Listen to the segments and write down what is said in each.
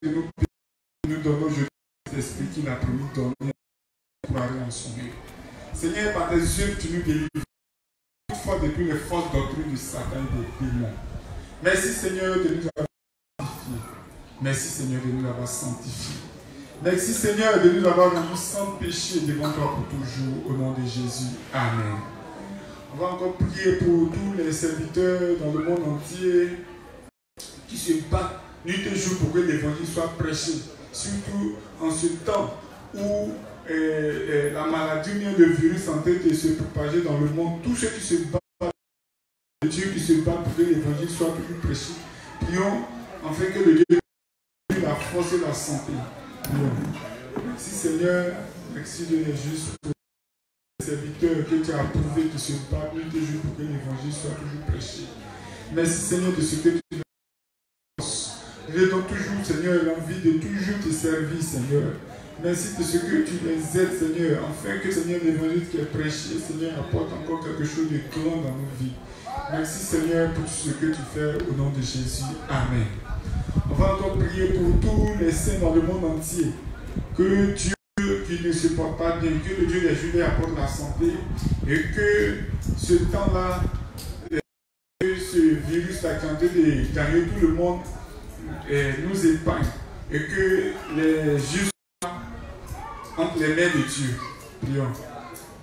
nous donnons aujourd'hui cet esprit qu'il a promis de donner pour aller en son lieu. Seigneur, par tes yeux, tu nous délivres toutefois depuis les fausses doctrines du Satan et des démons. Merci Seigneur de nous avoir sanctifiés. Merci Seigneur de nous avoir sanctifiés. Merci Seigneur de nous avoir rendus sans péché devant toi pour toujours. Au nom de Jésus. Amen. On va encore prier pour tous les serviteurs dans le monde entier qui se battent nuit et jour pour que l'évangile soit prêché. Surtout en ce temps où la maladie ou le virus en train de se propager dans le monde. Tous ceux qui se battent, Dieu qui se battent pour que l'évangile soit toujours prêché. Prions afin que le Dieu ait la force et la santé. Prions. Merci Seigneur, merci de juste pour les serviteurs que tu as approuvé de se battre nuit et jour pour que l'évangile soit toujours prêché. Merci Seigneur de ce que tu nous donnes toujours Seigneur l'envie de toujours te servir Seigneur. Merci de ce que tu les aides Seigneur, afin que Seigneur l'évangile qui est prêché Seigneur apporte encore quelque chose de grand dans nos vies. Merci Seigneur pour ce que tu fais au nom de Jésus. Amen. On va encore prier pour tous les saints dans le monde entier. Que Dieu qui ne se porte pas bien, que le Dieu des Juifs apporte la santé et que ce temps-là, que ce virus-là qui est en train de gagner tout le monde nous épargne et que les justes soient entre les mains de Dieu. Prions.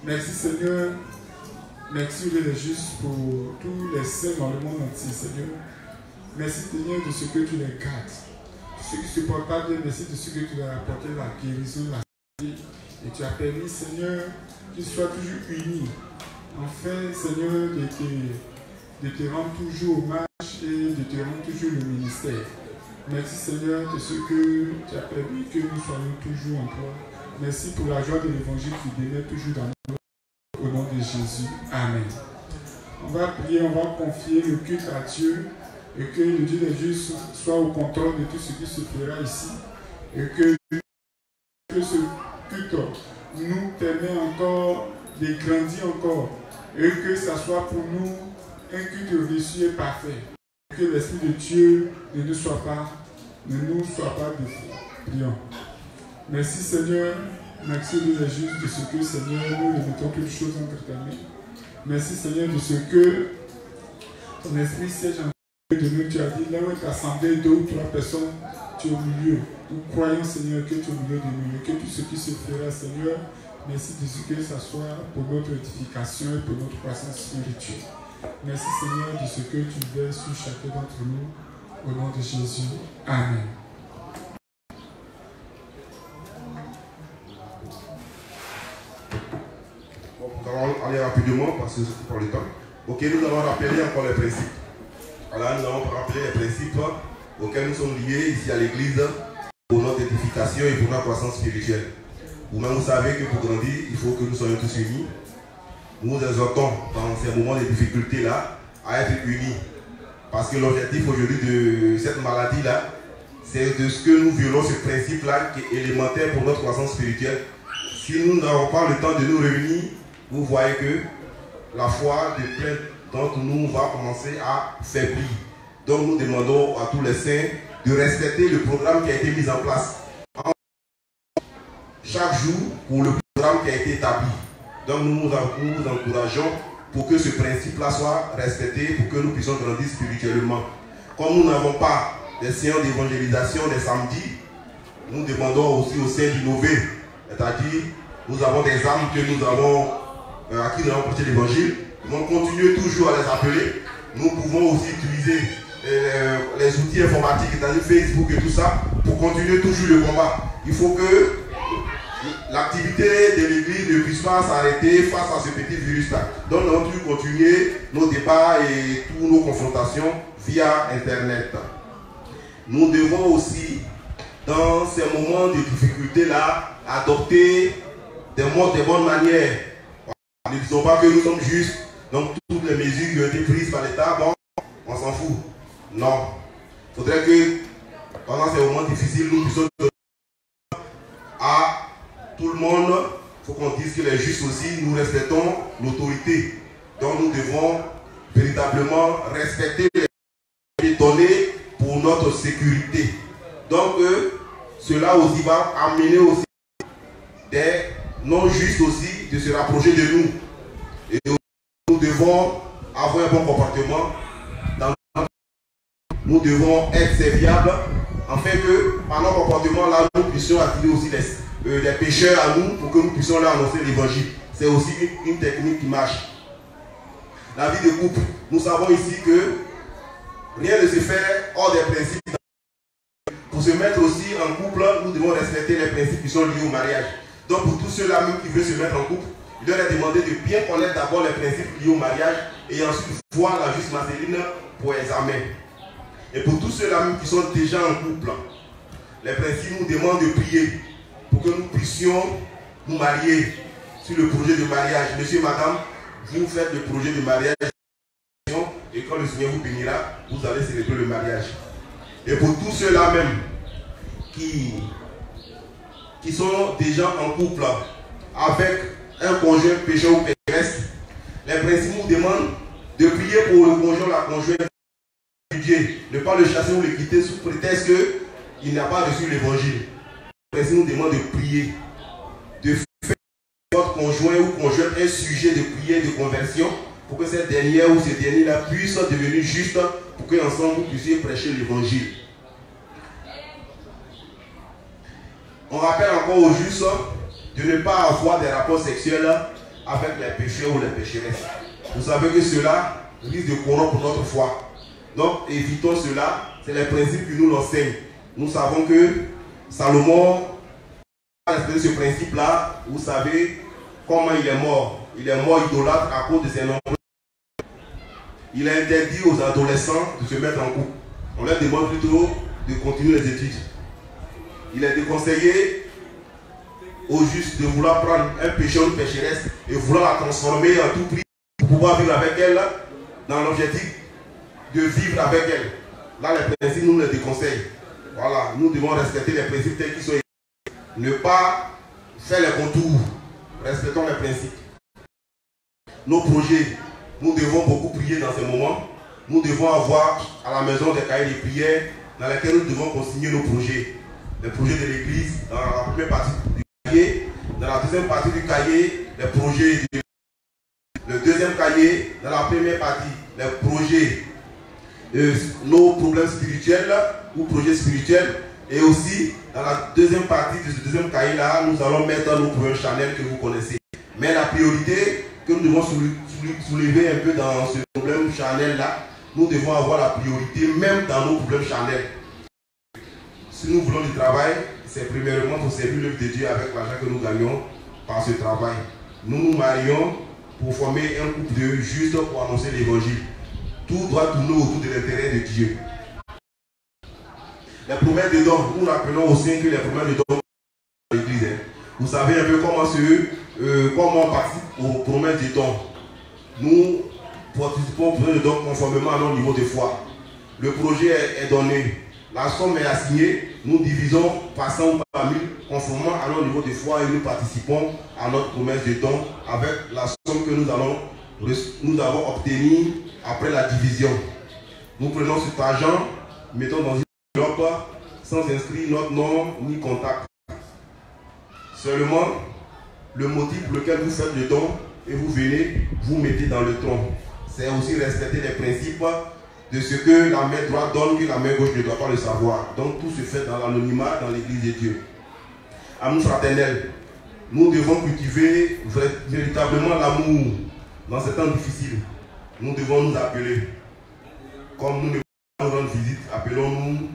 Merci Seigneur. Merci les justes pour tous les saints dans le monde entier, Seigneur. Merci Seigneur de ce que tu les gardes. Ceux qui ne se portent pas bien, merci de ce que tu leur as apporté la guérison, la santé. Et tu as permis, Seigneur, qu'ils soient toujours unis. Enfin, Seigneur, de te rendre toujours hommage et de te rendre toujours le ministère. Merci Seigneur de ce que tu as permis que nous soyons toujours en toi. Merci pour la joie de l'évangile qui demeure toujours dans nous. Au nom de Jésus. Amen. On va prier, on va confier le culte à Dieu et que le Dieu des justes soit au contrôle de tout ce qui se fera ici et que ce culte nous permet encore de grandir encore et que ça soit pour nous un culte reçu et parfait. Que l'Esprit de Dieu ne nous soit pas défaut. Prions. Merci Seigneur. Merci de juste de ce que Seigneur, nous remettons toutes choses entre ta main. Merci Seigneur de ce que ton esprit siège en de nous. Tu as dit là où est assemblé 2 ou 3 personnes, tu es au milieu. Nous croyons Seigneur que tu es au milieu de nous et que tout ce qui se fera Seigneur, merci de ce que ça soit pour notre édification et pour notre croissance spirituelle. Merci Seigneur de ce que tu verses sur chacun d'entre nous. Au nom de Jésus. Amen. Nous allons aller rapidement parce que c'est pour le temps. Ok, nous allons rappeler encore les principes. Alors, nous allons rappeler les principes auxquels nous sommes liés ici à l'église pour notre édification et pour notre croissance spirituelle. Vous-même, vous savez que pour grandir, il faut que nous soyons tous unis. Nous nous exhortons dans ces moments de difficulté-là à être unis. Parce que l'objectif aujourd'hui de cette maladie-là, c'est de ce que nous violons ce principe-là qui est élémentaire pour notre croissance spirituelle. Si nous n'avons pas le temps de nous réunir, vous voyez que la foi de plein d'entre nous va commencer à faiblir. Donc nous demandons à tous les saints de respecter le programme qui a été mis en place chaque jour pour le programme qui a été établi. Donc nous vous encourageons pour que ce principe-là soit respecté, pour que nous puissions grandir spirituellement. Comme nous n'avons pas des séances d'évangélisation les samedis, nous demandons aussi aux saints d'innover. C'est-à-dire, nous avons des âmes que nous avons à qui nous avons porté l'évangile. Nous allons continuer toujours à les appeler. Nous pouvons aussi utiliser les outils informatiques, c'est-à-dire Facebook et tout ça, pour continuer toujours le combat. Il faut que l'activité de l'église ne puisse pas s'arrêter face à ce petit virus-là. Donc nous allons toujours continuer nos débats et toutes nos confrontations via Internet. Nous devons aussi, dans ces moments de difficulté-là, adopter des modes de bonne manière. Ne disons pas que nous sommes justes, donc toutes les mesures qui ont été prises par l'État, bon, on s'en fout. Non. Il faudrait que pendant ces moments difficiles, nous puissions à tout le monde, il faut qu'on dise que les justes aussi, nous respectons l'autorité. Donc nous devons véritablement respecter les données pour notre sécurité. Donc, cela aussi va amener aussi des non-justes aussi de se rapprocher de nous. Et nous devons avoir un bon comportement. Nous devons être serviables afin que par notre comportement là, nous puissions attirer aussi les pécheurs à nous pour que nous puissions leur annoncer l'évangile. C'est aussi une technique qui marche. La vie de couple, nous savons ici que rien ne se fait hors des principes. Pour se mettre aussi en couple, nous devons respecter les principes qui sont liés au mariage. Donc pour tous ceux-là même qui veulent se mettre en couple, il leur est demandé de bien connaître d'abord les principes liés au mariage et ensuite voir la juste masculine pour examen. Et pour tous ceux-là même qui sont déjà en couple, les principes nous demandent de prier pour que nous puissions nous marier sur le projet de mariage. Monsieur, madame, vous faites le projet de mariage et quand le Seigneur vous bénira, vous allez célébrer le mariage. Et pour tous ceux-là même qui sont déjà en couple avec un conjoint pécheur ou pécheresse, les principes nous demandent de prier pour le conjoint ou la conjointe de Dieu, ne pas le chasser ou le quitter sous prétexte qu'il n'a pas reçu l'évangile. Les principes nous demandent de prier, de faire votre conjoint ou conjointe un sujet de prière, de conversion, pour que cette dernière ou ces derniers-là puissent devenir justes, pour qu'ensemble vous puissiez prêcher l'évangile. On rappelle encore aux justes de ne pas avoir des rapports sexuels avec les pécheurs ou les pécheresses. Vous savez que cela risque de corrompre notre foi. Donc évitons cela, c'est les principes qui nous l'enseignent. Nous savons que Salomon a respecté ce principe-là. Vous savez comment il est mort. Il est mort idolâtre à cause de ses nombreux. Il a interdit aux adolescents de se mettre en couple. On leur demande plutôt de continuer les études. Il est déconseillé aux justes de vouloir prendre un pécheur ou une pécheresse et vouloir la transformer en tout prix pour pouvoir vivre avec elle dans l'objectif de vivre avec elle. Là, les principes, nous les déconseillons. Voilà, nous devons respecter les principes tels qu'ils sont. Ne pas faire les contours. Respectons les principes. Nos projets, nous devons beaucoup prier dans ces moments. Nous devons avoir à la maison des cahiers de prière dans lesquels nous devons consigner nos projets. Les projets de l'église, dans la première partie du cahier. Dans la deuxième partie du cahier, les projets de le deuxième cahier, dans la première partie, les projets de nos problèmes spirituels ou projets spirituels. Et aussi, dans la deuxième partie de ce deuxième cahier-là, nous allons mettre nos problèmes charnels que vous connaissez. Mais la priorité que nous devons soulever un peu dans ce problème charnel-là, nous devons avoir la priorité même dans nos problèmes charnels. Si nous voulons du travail, c'est premièrement pour servir l'œuvre de Dieu avec l'argent que nous gagnons par ce travail. Nous nous marions pour former un couple de justes pour annoncer l'évangile. Tout doit tourner autour de l'intérêt de Dieu. Les promesses de dons, nous rappelons aussi que les promesses de dons dans l'église. Vous savez un peu comment on participe aux promesses de dons. Nous participons aux promesses de dons conformément à notre niveau de foi. Le projet est donné, la somme est assignée, nous divisons par 100 ou par 1000 conformément à notre niveau de foi et nous participons à notre promesse de dons avec la somme que nous avons obtenue après la division. Nous prenons cet argent, mettons dans une enveloppe sans inscrire notre nom ni contact. Seulement, le motif pour lequel vous faites le don et vous venez, vous mettez dans le tronc. C'est aussi respecter les principes de ce que la main droite donne, que la main gauche ne doit pas le savoir. Donc tout se fait dans l'anonymat, dans l'église de Dieu. Amour fraternel, nous devons cultiver véritablement l'amour dans ces temps difficiles. Nous devons nous appeler. Comme nous ne pouvons pas nous rendre visite, appelons-nous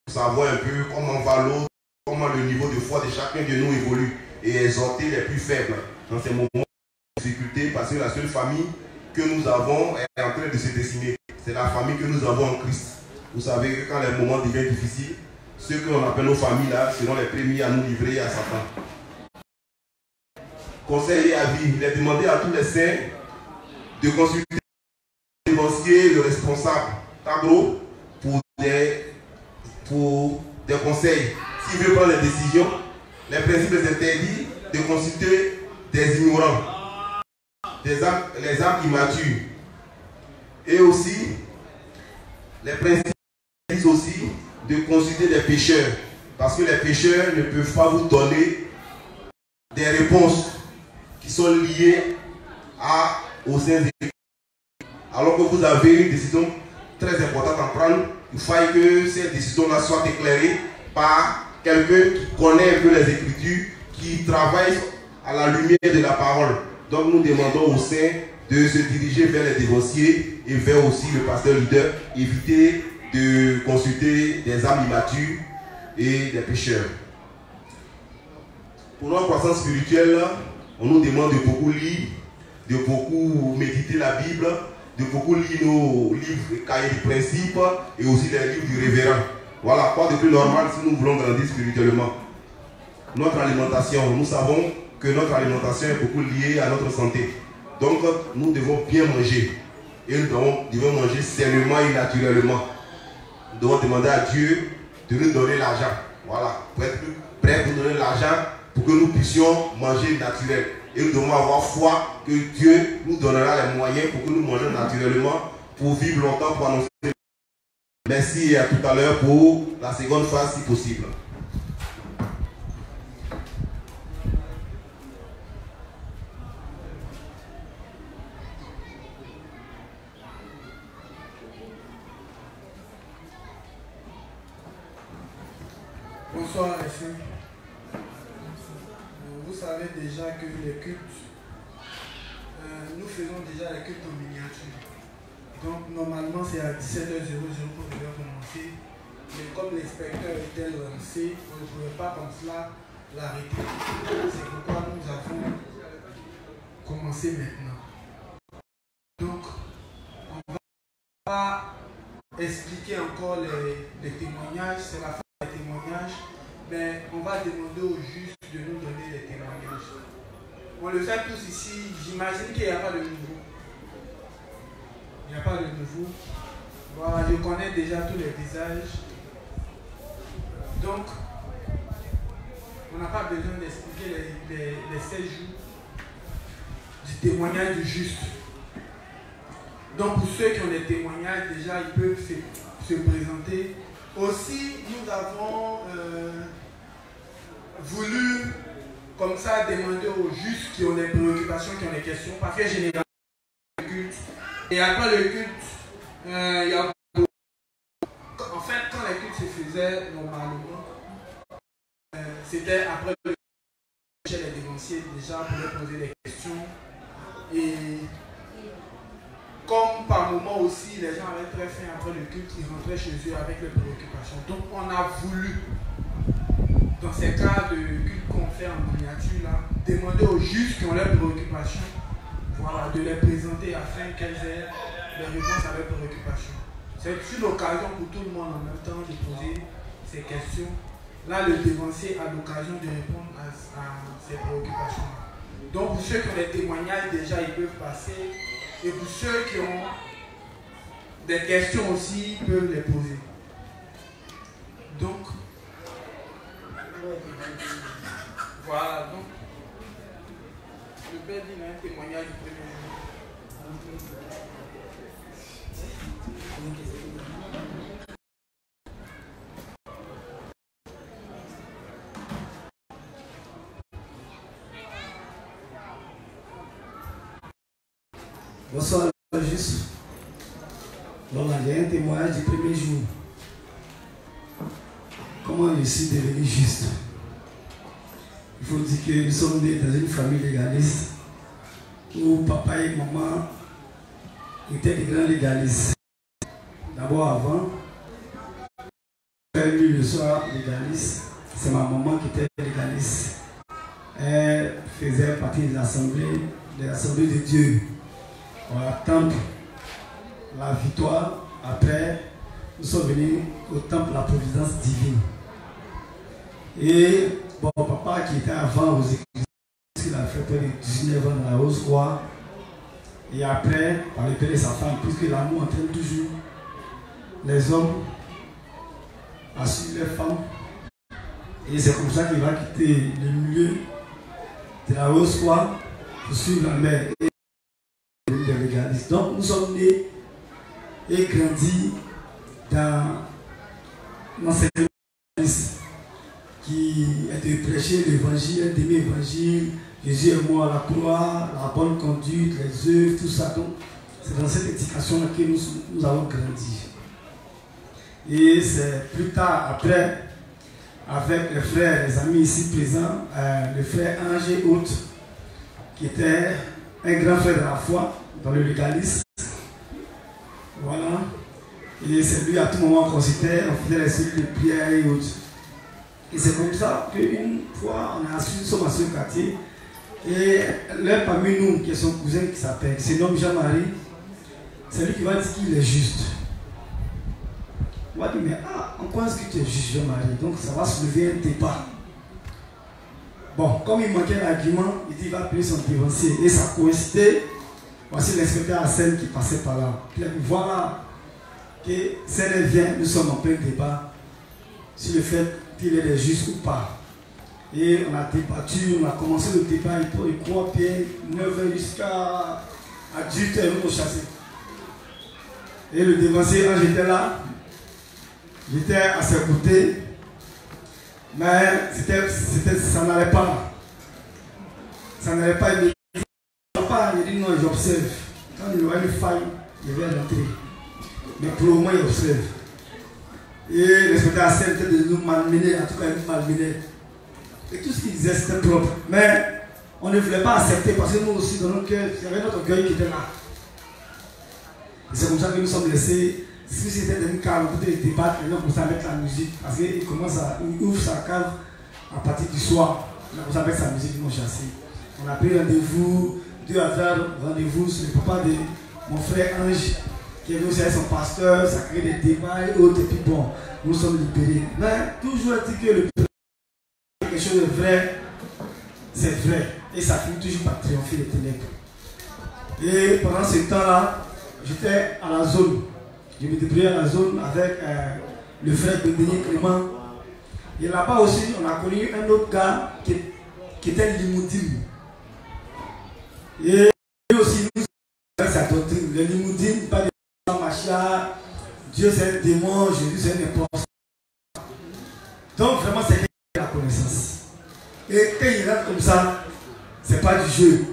pour savoir un peu comment va l'autre, comment le niveau de foi de chacun de nous évolue et exhorter les plus faibles dans ces moments de difficulté parce que la seule famille que nous avons est en train de se décimer. C'est la famille que nous avons en Christ. Vous savez que quand les moments deviennent difficiles, ceux que l'on appelle nos familles là seront les premiers à nous livrer à Satan. Conseil et avis, il est demandé à tous les saints de consulter l'évancier, le responsable, Tableau, pour des conseils. S'il veut prendre des décisions, les principes interdits de consulter des ignorants, les âmes immatures. Et aussi, les principes disent aussi de consulter des pécheurs. Parce que les pécheurs ne peuvent pas vous donner des réponses qui sont liées aux saints écrits. Alors que vous avez une décision très importante à prendre, il faut que cette décision-là soit éclairée par quelqu'un qui connaît un peu les Écritures, qui travaille à la lumière de la parole. Donc nous demandons aux saints de se diriger vers les dévanciers et vers aussi le pasteur leader, éviter de consulter des âmes immatures et des pécheurs. Pour notre croissance spirituelle, on nous demande de beaucoup lire, de beaucoup méditer la Bible, de beaucoup lire nos livres et cahiers de principes et aussi les livres du révérend. Voilà, quoi de plus normal si nous voulons grandir spirituellement. Notre alimentation, nous savons que notre alimentation est beaucoup liée à notre santé. Donc, nous devons bien manger. Et nous devons manger sainement et naturellement. Nous devons demander à Dieu de nous donner l'argent. Voilà, pour être prêt pour nous donner l'argent pour que nous puissions manger naturel. Et nous devons avoir foi que Dieu nous donnera les moyens pour que nous mangions naturellement, pour vivre longtemps, pour annoncer. Merci et à tout à l'heure pour la seconde phase si possible. Bonsoir, ici. Vous savez déjà que les cultes, nous faisons déjà les cultes en miniature. Donc normalement c'est à 17h00 qu'on devait commencer. Mais comme l'inspecteur était lancé, on ne pouvait pas comme cela l'arrêter. C'est pourquoi nous avons commencé maintenant. Donc on va pas expliquer encore les témoignages, c'est la fin des témoignages, mais on va demander aux justes de nous donner les témoignages. On le fait tous ici, j'imagine qu'il n'y a pas de nouveau. Il n'y a pas de nouveau. Voilà, je connais déjà tous les visages. Donc, on n'a pas besoin d'expliquer les 16 jours du témoignage du juste. Donc, pour ceux qui ont des témoignages, déjà, ils peuvent se présenter. Aussi, nous avons voulu, comme ça, demander aux justes qui ont des préoccupations, qui ont des questions, parce que généralement, le culte, et après le culte, il y a... En fait, quand les cultes se faisaient normalement, c'était après le culte, chez les dévanciers, déjà, pour leur poser des questions. Et comme par moment aussi, les gens avaient très faim après le culte, ils rentraient chez eux avec leurs préoccupations. Donc, on a voulu, dans ces cas de culte qu'on fait en miniature, là, demander aux justes qui ont leurs préoccupations, voilà, de les présenter afin qu'elles aient les réponses à leurs préoccupations. C'est une occasion pour tout le monde en même temps de poser ces questions. Là, le dévancier a l'occasion de répondre à ces préoccupations. Donc, pour ceux qui ont des témoignages, déjà, ils peuvent passer. Et pour ceux qui ont des questions aussi, ils peuvent les poser. Donc, voilà. Donc, le père dit un témoignage du premier jour. Bonsoir, juste. Donc, j'ai un témoignage du premier jour. Comment je suis devenu juste? Il faut dire que nous sommes nés dans une famille légaliste où papa et maman étaient des grands légalistes. D'abord, avant, lui le soir légaliste, c'est ma maman qui était légaliste. Elle faisait partie de l'Assemblée de Dieu. On attend la victoire. Après, nous sommes venus au temple de la providence divine. Et bon, papa qui était avant aux églises, il a fait près de 19 ans dans la Rose-Croix. Et après, par le père de sa femme, puisque l'amour entraîne toujours les hommes à suivre les femmes. Et c'est comme ça qu'il va quitter le milieu de la Rose-Croix pour suivre la mère. Donc nous sommes nés et grandis dans cette église. qui est de prêcher l'évangile, d'aimer l'évangile, Jésus est mort à la croix, la bonne conduite, les œuvres, tout ça. Donc, c'est dans cette éducation-là que nous avons grandi. Et c'est plus tard, après, avec les frères, les amis ici présents, le frère Ange et autres, qui était un grand frère de la foi dans le légalisme. Voilà. Et c'est lui à tout moment qu'on citait, on faisait les cycles de prière et autres. Et c'est comme ça qu'une fois, on a su, nous sommes à ce quartier. Et l'un parmi nous, qui est son cousin, qui se nomme Jean-Marie, c'est lui qui va dire qu'il est juste. On va dire, mais en quoi est-ce que tu es juste, Jean-Marie? Donc ça va soulever un débat. Bon, comme il manquait l'argument, il dit qu'il va appeler son dévancier. Et ça coïncidait. Voici l'inspecteur Hassan qui passait par là. Puis voilà que Seigneur vient, nous sommes en plein débat sur le fait qu'il est juste ou pas. Et on a débattu, on a commencé le débat, il croit bien 9h jusqu'à 18h, nous chasser. Et le dévancier, quand j'étais là, j'étais à ses côtés, mais ça n'allait pas. Ça n'allait pas. Il dit non, j'observe. Quand il y aura une faille, je vais rentrer. Mais pour le moment, il observe. Et l'inspecteur a essayé de nous malmener, en tout cas, il nous malmenait. Et tout ce qu'il disait, c'était propre. Mais on ne voulait pas accepter parce que nous aussi, dans notre cœur, il y avait notre orgueil qui était là. Et c'est comme ça que nous sommes laissés. Si c'était une cave, on pouvait débattre, et on commençait à mettre la musique. Parce qu'il ouvre sa cave à partir du soir. On a commencé à mettre sa musique, ils m'ont chassé. On a pris rendez-vous, 2 hasards, rendez-vous sur le papa de mon frère Ange, qui est venu aussi avec son pasteur, ça crée des débats et autres, et puis bon, nous sommes libérés. Mais toujours dit que le quelque chose de vrai, c'est vrai. Et ça finit toujours par triompher les ténèbres. Et pendant ce temps-là, j'étais à la zone. Je me débrouillais à la zone avec le frère Bédénier Clément. Et là-bas aussi, on a connu un autre gars qui était Limoudine. Et lui aussi, nous avec sa doctrine. Les Limoudines, pas de machin, Dieu c'est un démon, Jésus c'est un imposteur. Donc vraiment, c'est la connaissance. Et quand il rentre comme ça, c'est pas du jeu.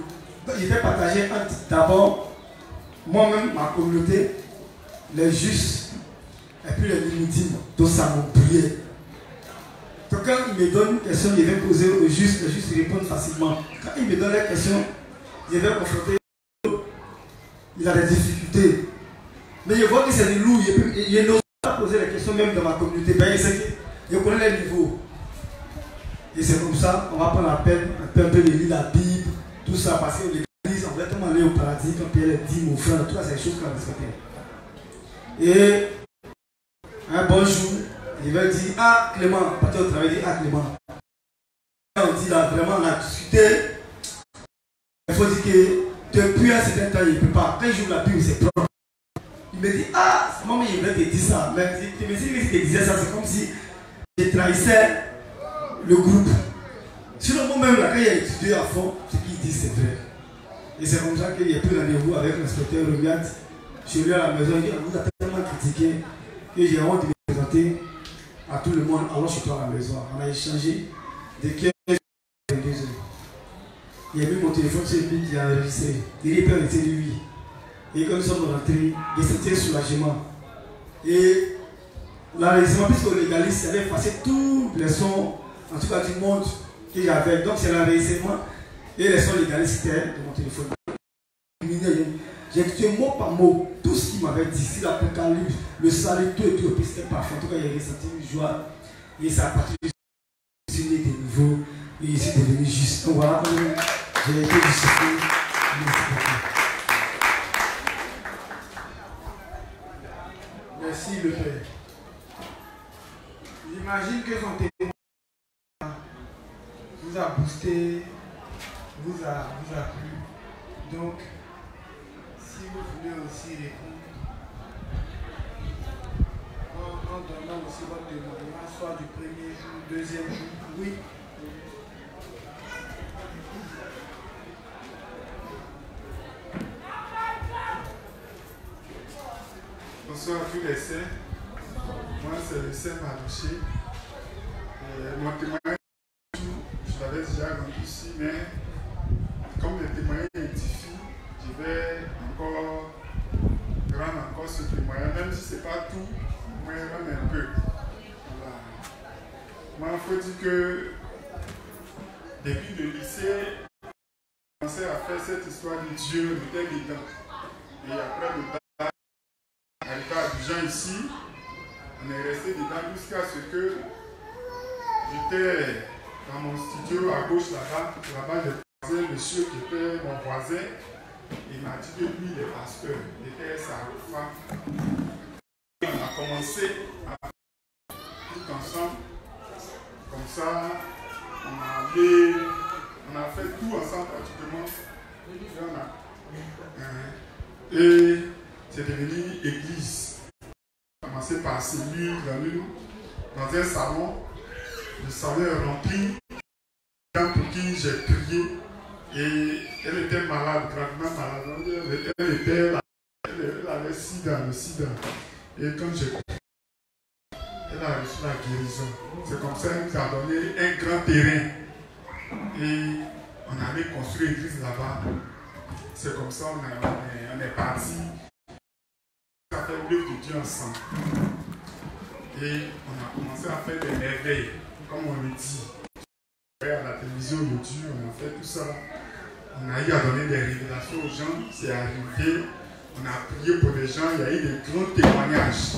Donc j'étais partagé entre d'abord moi-même, ma communauté, les justes, et puis les limoudines. Donc ça m'oubliait. Donc quand il me donne une question, je vais poser aux justes, les justes répondent facilement. Quand il me donne la question, je vais confronter, il a des difficultés. Mais je vois que c'est du loup, il n'ose pas poser les questions même dans ma communauté. Ben, je connais les niveaux. Et c'est comme ça, on va prendre la peine, un peu de lire la Bible, tout ça, parce que l'église, on va tellement aller au paradis, quand Pierre dit mon frère, tout ça, c'est des choses qu'on a respectées. Et un bon jour, il va dire, ah Clément, partir au travail, il dit, ah Clément. On dit là, vraiment, on a discuté. Il faut dire que depuis un certain temps, il ne peut pas. Quand il joue la Bible, c'est propre. Il me dit, ah, maman, il veut te dire ça. Mais il me dit, si tu disais ça, c'est comme si je trahissais le groupe. Sinon, moi-même, là, quand il a étudié à fond, ce qu'il dit, c'est vrai. Et c'est comme ça qu'il a pris rendez-vous avec l'inspecteur Romiat. Chez lui à la maison, il dit, vous avez tellement critiqué que j'ai honte de me présenter à tout le monde. Alors, chez toi à la maison. On a échangé de 15 à 22 heures. Il a mis mon téléphone sur lui qui a enregistré. Il est peur de lui. Et quand nous sommes rentrés, il s'était soulagement. Et l'enregistrement, puisqu'au légaliste, il avait effacé tous les sons, en tout cas du monde que j'avais. Donc c'est l'enregistrement et les sons légalistes étaient de mon téléphone. J'ai écouté mot par mot tout ce qu'il m'avait dit, si l'Apocalypse, le salut, tout et tout. Et puis c'était parfait. En tout cas, il a ressenti une joie. Et ça a parti de de nouveau. Et il s'est devenu juste. Donc voilà, j'ai été discipliné. Merci le Père. J'imagine que son témoignage vous a boosté, vous a plu. Donc, si vous voulez aussi répondre, en donnant aussi votre témoignage, soit du premier jour, deuxième jour, oui. Bonsoir à tous les saints. Moi, c'est le saint Malouché. Mon témoignage, je l'avais déjà rendu ici, mais comme le témoignage est difficile, je vais encore rendre encore ce témoignage, même si ce n'est pas tout, moi je rendre un peu. Voilà. Moi, il faut dire que depuis le lycée, j'ai commencé à faire cette histoire de Dieu, de tel dedans. Et après le bac, arrivé à Abidjan ici, on est resté dedans jusqu'à ce que j'étais dans mon studio à gauche là-bas. Là-bas, j'ai croisé un monsieur qui était mon voisin. Il m'a dit que lui, il est pasteur. Il était sa femme. On a commencé à faire tout ensemble. Comme ça, on a fait tout ensemble pratiquement. Et c'est devenu église. On a commencé par cellule dans un salon. Le salon est rempli. Pour qui j'ai prié. Et elle était malade, gravement malade. Elle avait le sida. Et quand j'ai prié, elle a reçu la guérison. C'est comme ça qu'elle nous a donné un grand terrain. Et on allait construire l'église là-bas. C'est comme ça qu'on est parti. On a fait l'œuvre de Dieu ensemble. Et on a commencé à faire des merveilles, comme on le dit. À la télévision, le Dieu, on a fait tout ça. On a eu à donner des révélations aux gens. C'est arrivé. On a prié pour les gens. Il y a eu des grands témoignages.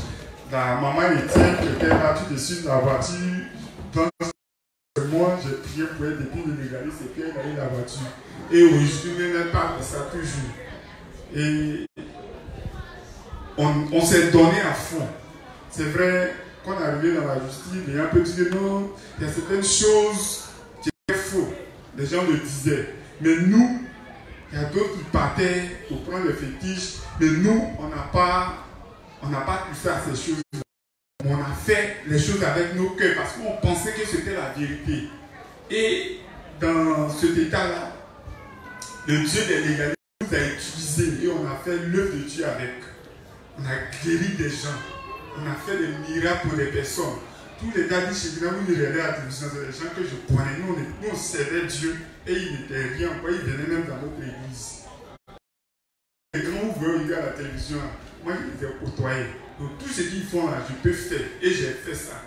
La maman Étienne qui était là tout dessus de la voiture. Donc, moi, j'ai prié pour elle depuis le légaliste et puis elle a eu la voiture. Et aujourd'hui, elle parle de ça toujours. Et on s'est donné à fond. C'est vrai qu'on est arrivé dans la justice, les gens peuvent dire non, il y a certaines choses qui étaient fausses. Les gens le disaient. Mais nous, il y a d'autres qui partaient pour prendre les fétiches. Mais nous, on n'a pas touché à ces choses-là. On a fait les choses avec nos cœurs parce qu'on pensait que c'était la vérité. Et dans cet état-là, le Dieu des légalistes nous a utilisés et on a fait l'œuvre de Dieu avec. On a guéri des gens. On a fait des miracles pour des personnes. Tous les gars disent chez nous, ils regardaient la télévision, c'est des gens que je connais. Nous, on servait Dieu et il n'était rien. Ils venaient même dans notre église. Et quand on veut regarder la télévision, moi, je les ai côtoyés. Donc, tout ce qu'ils font là, je peux faire. Et j'ai fait ça.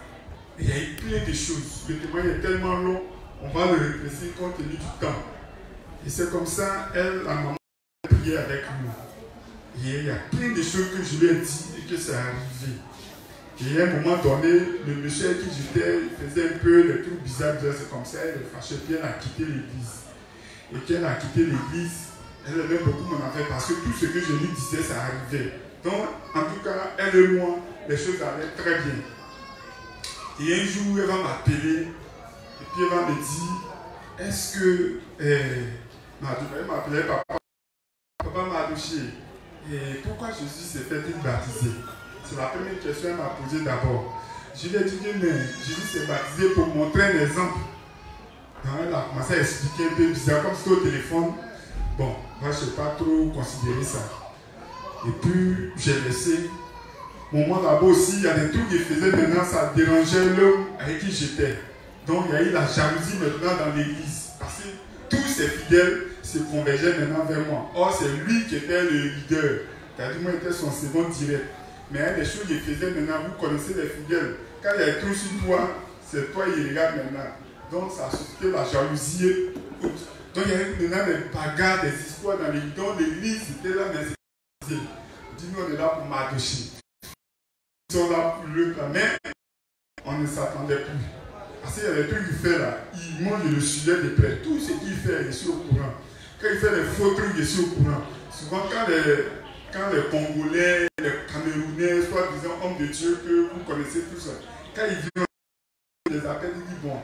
Et il y a eu plein de choses. Le témoignage est tellement long, on va le rétrécir compte tenu du temps. Et c'est comme ça, elle, la maman, a prié avec nous. Et il y a plein de choses que je lui ai dit et que ça arrivé. Et à un moment donné, le monsieur avec qui j'étais, il faisait un peu des trucs bizarres. C'est comme ça, elle est fâchée, puis elle a quitté l'église. Et quand elle a quitté l'église, elle aimait beaucoup mon affaire parce que tout ce que je lui disais, ça arrivait. Donc, en tout cas, elle et moi, les choses allaient très bien. Et un jour, elle va m'appeler et puis elle va me dire, est-ce que... elle m'appelait papa. Papa m'a touché. Et pourquoi Jésus s'est fait baptiser? C'est la première question qu'elle m'a posée d'abord. Je lui ai dit que Jésus s'est baptisé pour montrer un exemple. Donc elle a commencé à expliquer un peu bizarre, comme c'était au téléphone. Bon, moi je n'ai pas trop considéré ça. Et puis j'ai laissé. Moi là-bas aussi, il y a des trucs qu'il faisait maintenant, ça dérangeait l'homme avec qui j'étais. Donc il y a eu la jalousie maintenant dans l'église. Parce que tous ces fidèles se convergeaient maintenant vers moi. Or, c'est lui qui était le leader. C'est-à-dire, moi, j'étais son second direct. Mais il y a des choses qu'il faisait maintenant, vous connaissez les fidèles. Quand il y a des trucs sur toi, c'est toi qui regarde maintenant. Donc, ça a suscité la jalousie. Donc, il y avait maintenant des bagarres, des histoires dans l'église. Donc, l'église était là, mais c'est dis-nous, on est là pour m'adoucher. Ils sont là pour le temps, mais on ne s'attendait plus. Parce qu'il y a des trucs qu'il fait là, moi je le suivais de près. Tout ce qu'il fait, je suis au courant. Quand il fait des faux trucs, je suis au courant. Souvent, quand les Congolais, les Camerounais, soit disant hommes de Dieu que vous connaissez tous ça, quand ils viennent, on les appelle, ils disent bon,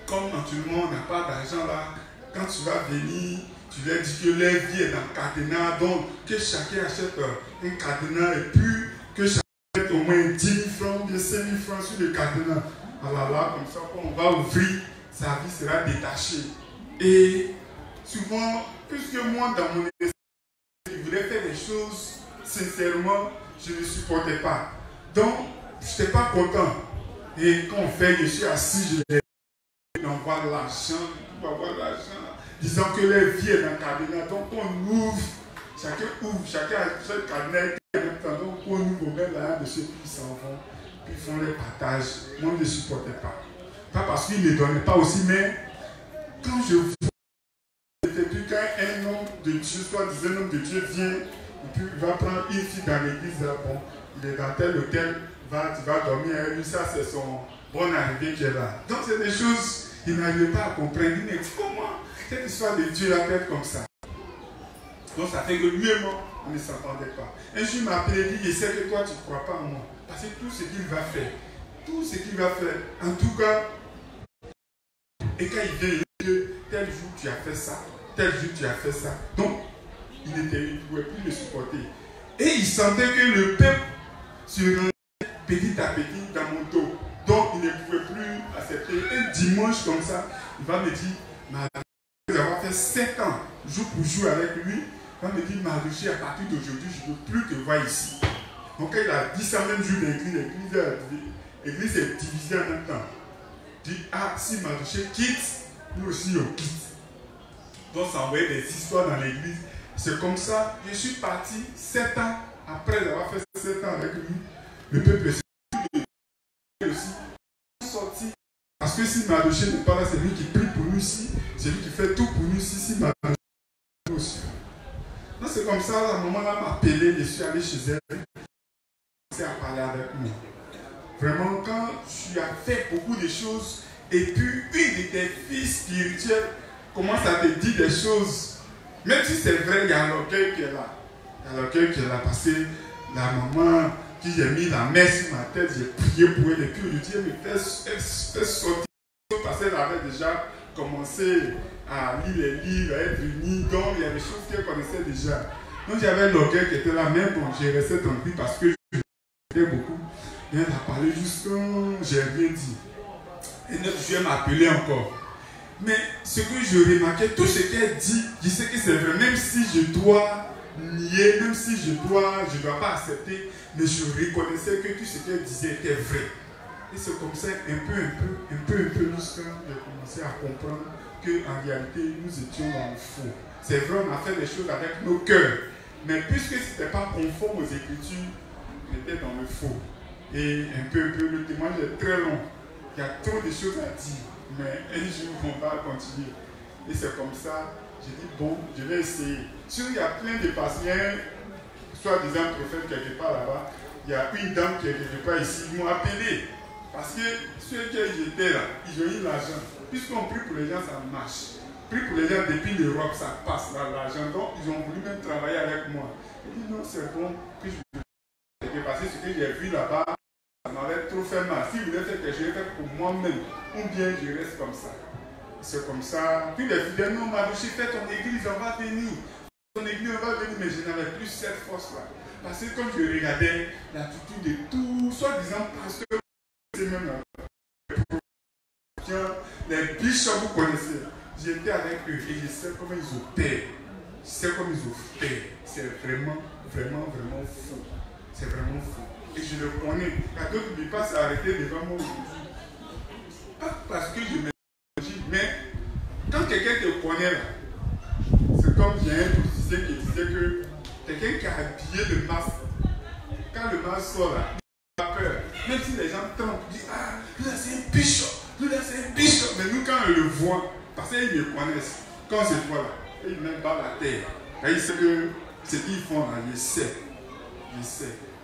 comme naturellement on n'a pas d'argent là, quand tu vas venir, tu leur dis que leur vie est dans le cadenas, donc que chacun achète un cadenas et puis que chacun mette au moins 10 000 francs, bien 5 000 francs sur le cadenas. Alors là, comme ça, quand on va ouvrir, sa vie sera détachée. Et souvent, puisque moi, dans mon esprit, je voulais faire des choses, sincèrement, je ne supportais pas. Donc, je n'étais pas content. Et quand on fait, je suis assis, on envoie de l'argent, on va avoir de l'argent. Disons que les vie est dans le cabinet, donc on ouvre, chacun achète le cabinet, donc on ouvre au même là de ceux qui s'en vont, puis ils font les partages. Moi, je ne supportais pas. Pas parce qu'ils ne donnaient pas aussi, mais quand je vois, c'était plus quand un homme de Dieu, soit disant un homme de Dieu vient, et puis il va prendre une fille dans l'église, là, bon, il est dans tel hôtel, tu vas dormir avec lui, ça c'est son bon arrivée qui est là. Donc c'est des choses qu'il n'arrivait pas à comprendre. Il me dit comment cette histoire de Dieu là peut être comme ça. Donc ça fait que lui et moi, on ne s'entendait pas. Un jour il m'a appelé et dit, je sais que toi tu ne crois pas en moi. Parce que tout ce qu'il va faire, en tout cas, et quand il vient, il dit, tel jour tu as fait ça, tel jour tu as fait ça. Donc, il ne pouvait plus le supporter. Et il sentait que le peuple se rendait petit à petit dans mon dos. Donc, il ne pouvait plus accepter. Un dimanche comme ça, il va me dire, après avoir fait 7 ans, jour pour jour avec lui, il va me dire, Mardoché, à partir d'aujourd'hui, je ne veux plus te voir ici. Donc, quand il a dit ça même jour d'église, l'église est divisée en même temps. Il dit, ah, si Mardoché quitte, nous aussi on quitte. Donc, ça envoyait des histoires dans l'église. C'est comme ça, je suis parti 7 ans après avoir fait 7 ans avec lui. Le peuple est aussi sorti. Parce que si Mardoché n'est pas là, c'est lui qui prie pour nous ici. C'est lui qui fait tout pour nous ici. Si Mardoché est aussi. Donc, c'est comme ça, la maman m'a appelé, je suis allé chez elle. Elle a parlé avec moi. Vraiment, quand tu as fait beaucoup de choses, et puis une de tes filles spirituelles commence à te dire des choses, même si c'est vrai, il y a l'orgueil qui est là. Il y a l'orgueil qui est là parce que la maman qui j'ai mis la main sur ma tête, j'ai prié pour elle, et puis le Dieu me fait sortir parce qu'elle avait déjà commencé à lire les livres, à être unie, donc il y a des choses qu'elle connaissait déjà. Donc j'avais l'orgueil qui était là, même bon, j'ai resté tranquille parce que je beaucoup. Et elle a parlé juste quand j'ai rien dit. Et 9 juillet m'a appelé encore. Mais ce que je remarquais, tout ce qu'elle dit, je sais que c'est vrai, même si je dois nier, même si je ne dois pas accepter, mais je reconnaissais que tout ce qu'elle disait était vrai. Et c'est comme ça, un peu, jusqu'à j'ai commencé à comprendre qu'en réalité, nous étions dans le faux. C'est vrai, on a fait les choses avec nos cœurs, mais puisque ce n'était pas conforme aux Écritures, on était dans le faux. Et un peu, le témoignage est très long. Il y a trop de choses à dire, mais un jour, on va continuer. Et c'est comme ça, j'ai dit, bon, je vais essayer. Il y a plein de patients, soi-disant prophètes quelque part là-bas, il y a une dame qui est quelque part ici, ils m'ont appelé. Parce que ceux qui étaient là, ils ont eu l'argent. Puisqu'on prie pour les gens, ça marche. Prie pour les gens depuis l'Europe, ça passe là, l'argent. Donc, ils ont voulu même travailler avec moi. J'ai dit, non, c'est bon, que je vais passer ce que j'ai vu là-bas. Ça m'avait trop fait mal. Si vous voulez faire quelque chose, je vais faire pour moi-même. Ou bien je reste comme ça. C'est comme ça. Puis les filles, non, Mardoché, fais ton église, on va venir. Ton église, on va venir. Mais je n'avais plus cette force-là. Parce que comme je regardais l'attitude de tout, soi-disant pasteur, c'est même les bishops, vous connaissez. J'étais avec eux et je sais comment ils opèrent. Je sais comment ils opèrent. C'est vraiment faux. C'est vraiment faux. Et je le connais. Quand d'autres me passent à arrêter devant moi aujourd'hui. Pas parce que je m'imagine, mais quand quelqu'un te connaît là, c'est comme j'ai un politicien qui disait que quelqu'un qui a habillé le masque, quand le masque sort là, il a peur. Même si les gens tremblent, ils disent, ah, lui là c'est un bishop, lui là c'est un bishop. Mais nous quand on le voit, parce qu'ils me connaissent, quand on se voit là, ils ne mettent pas la terre. Et ils savent que ce qu'ils font là, je sais.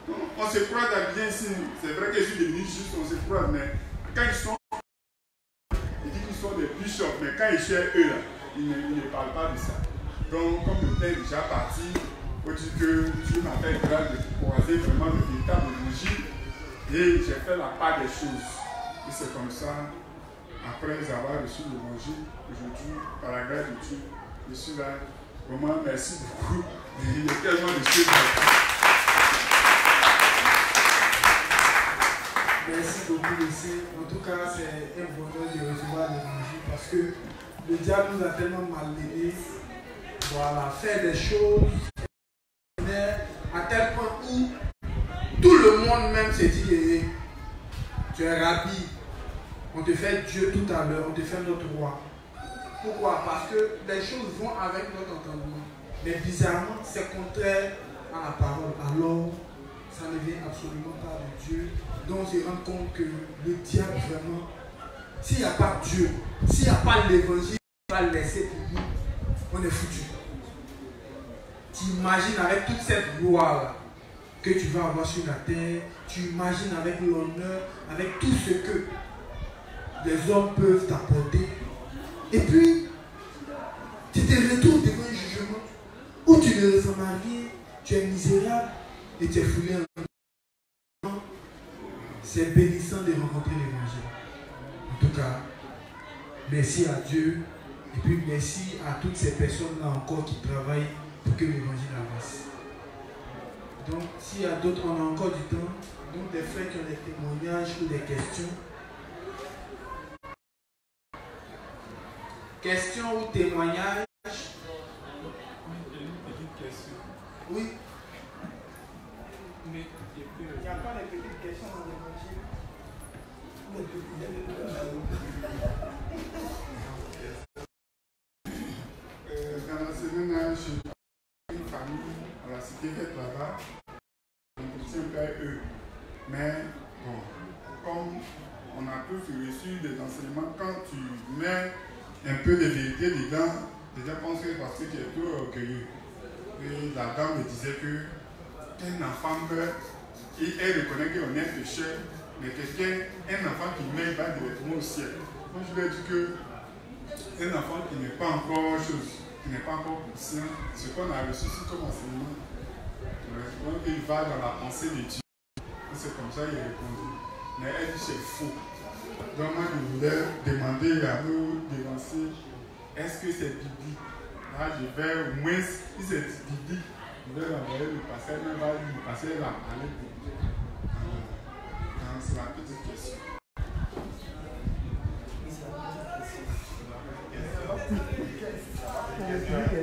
Donc, on se croit bien ici. C'est vrai que je suis devenu juste, on se croit, mais quand ils sont, ils disent qu'ils sont des bishops, mais quand ils cherchent eux là, ils ne parlent pas de ça. Donc, comme le temps est déjà parti, il faut dire que Dieu m'a fait grâce de croiser vraiment le véritable évangile et j'ai fait la part des choses. Et c'est comme ça, après avoir reçu l'évangile, aujourd'hui, par la grâce de Dieu, je suis là. Vraiment, merci beaucoup. Il y a tellement de choses à dire. Merci beaucoup, monsieur. En tout cas, c'est un bonheur de recevoir l'évangile parce que le diable nous a tellement malmenés. Voilà, faire des choses à tel point où tout le monde même se dit tu es rabbi, fait Dieu tout à l'heure, on te fait notre roi. Pourquoi? Parce que les choses vont avec notre entendement. Mais bizarrement, c'est contraire à la parole. Alors, ça ne vient absolument pas de Dieu. Donc, on se rend compte que le diable, vraiment, s'il n'y a pas Dieu, s'il n'y a pas l'évangile qui va laisser pour nous, on est foutu. Tu imagines avec toute cette gloire que tu vas avoir sur la terre, tu imagines avec l'honneur, avec tout ce que les hommes peuvent t'apporter. Et puis, tu te retrouves devant un jugement où tu ne ressembles à rien, tu es misérable et tu es foulé en même. C'est bénissant de rencontrer l'évangile. En tout cas, merci à Dieu et puis merci à toutes ces personnes-là encore qui travaillent pour que l'évangile avance. Donc, s'il y a d'autres, on a encore du temps. Donc, des frères qui ont des témoignages ou des questions. Questions ou témoignages? Une petite question. Oui. Mais il n'y a pas de petites questions dans l'évangile. Dans la semaine, je suis une famille à la cité faite là-bas. C'est un peu eux. Mais bon, comme on a tous reçu des enseignements, quand tu mets un peu de vérité dedans, les gens pensent que parce que tu es tout orgueilleux. Et la dame me disait que un enfant meurt et elle reconnaît qu'on est pécheur, mais un enfant qui meurt va directement au ciel. Moi je lui ai dit que un enfant qui n'est pas encore chose, qui n'est pas encore conscient, ce qu'on a reçu sur comme enseignement, il va dans la pensée de Dieu. C'est comme ça qu'il a répondu. Mais elle dit c'est faux. Donc moi je voulais demander à nous dénoncer, est-ce que c'est biblique? Là je vais au moins, si c'est biblique, je vais l'envoyer le pasteur, mais va lui passer la parler pour c'est la petite question.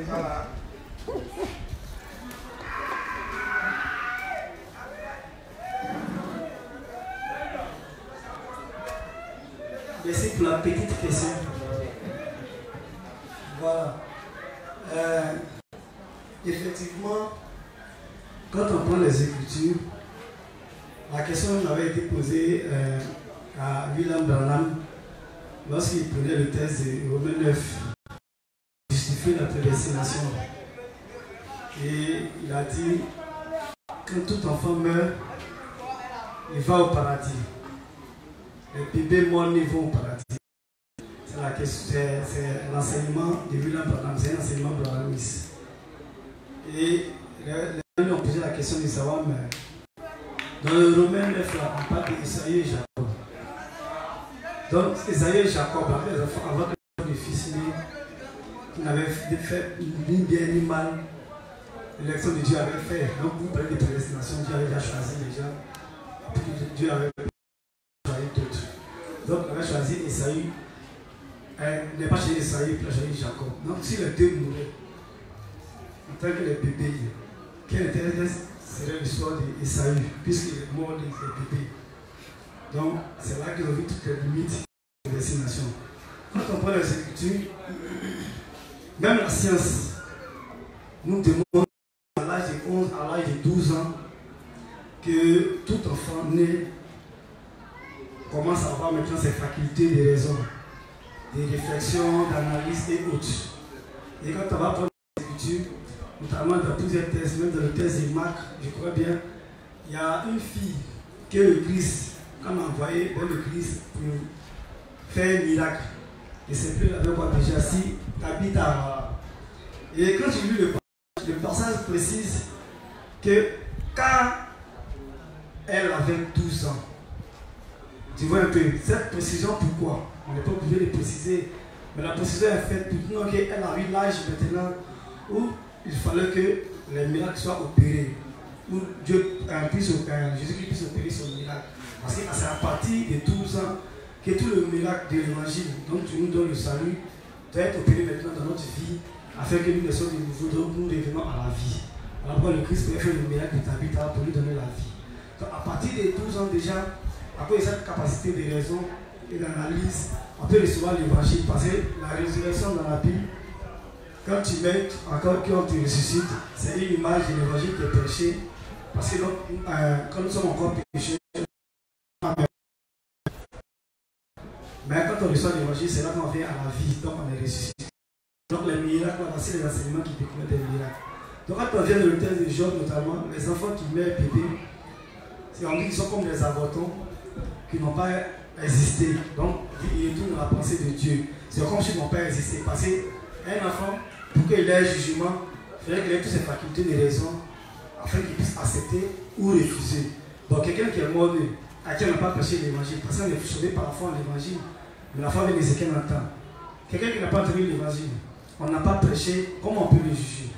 Voilà. Merci pour la petite question. Voilà. Effectivement, quand on prend les Écritures, la question avait été posée à William Branham lorsqu'il prenait le texte de Romains 9, justifier la prédestination. Et il a dit, quand tout enfant meurt, il va au paradis. Les bébés morts-nés vont au paradis. C'est l'enseignement de William Branham, c'est un enseignement branhamiste. Et les gens ont posé la question de savoir, mais dans le Romain 9, là, on parle d'Esaïe et Jacob. Donc, Esaïe et Jacob, avant que les fils nés, qui n'avaient fait ni bien ni mal, l'élection de Dieu avait fait. Donc, vous parlez de prédestination, Dieu avait déjà choisi les gens. Puis Dieu avait choisi d'autres. Donc, on avait choisi Esaïe. Il n'est pas choisi Esaïe, il a choisi Jacob. Donc, si les deux mouraient, en tant que les bébés, quelle serait l'histoire d'Esaïe, puisqu'il est mort les bébés. Donc, c'est là qu'ils ont vu toutes les limites de la destination. Quand on prend les Écritures, même la science nous demande à l'âge de 11, à l'âge de 12 ans, que tout enfant né commence à avoir maintenant ses facultés de raison, de réflexion, d'analyse et autres. Et quand on va prendre les Écritures, notamment dans plusieurs textes, même dans le texte de Marc, je crois bien, il y a une fille que le Christ, qu'on a envoyée vers le Christ pour faire un miracle. Et c'est plus avec quoi déjà si tu habites à. Et quand tu lis le passage précise que quand elle avait 12 ans, tu vois un peu, cette précision pourquoi? On n'est pas obligé de préciser, mais la précision est faite pour nous qu'elle a eu l'âge maintenant où il fallait que les miracles soient opérés, où Jésus-Christ puisse opérer son miracle. Parce que c'est à partir de 12 ans que tout le miracle de l'évangile, dont tu nous donnes le salut, doit être opéré maintenant dans notre vie, afin que nous laissions de nouveau, donc nous revenons à la vie. Alors le Christ peut faire le miracle de Tabitha pour lui donner la vie. Donc à partir de 12 ans déjà, à cause de cette capacité de raison, et l'analyse, on peut recevoir l'évangile. Parce que la résurrection dans la Bible, quand tu mets encore quand tu ressuscites, c'est une image de l'évangile qui est prêché. Parce que donc, quand nous sommes encore péchés, mais quand on reçoit l'évangile, c'est là qu'on vient à la vie, donc on est ressuscité. Donc les miracles, c'est les enseignements qui découvrent des miracles. Donc quand on vient de le texte de Job notamment, les enfants qui meurent bébés, on dit qu'ils sont comme des avortons qui n'ont pas existé. Donc ils retournent dans la pensée de Dieu. C'est comme s'ils n'ont pas existé. Parce qu'un enfant, pour qu'il ait un jugement, il faudrait qu'il ait toutes ses facultés de raison afin qu'il puisse accepter ou refuser. Donc quelqu'un qui est mort, à qui on n'a pas prêché l'évangile, parce qu'on est sauvé par la foi en l'évangile, mais la foi vient d'Ézéchiel entend. Quelqu'un qui n'a pas entendu l'évangile, on n'a pas prêché, comment on peut le juger?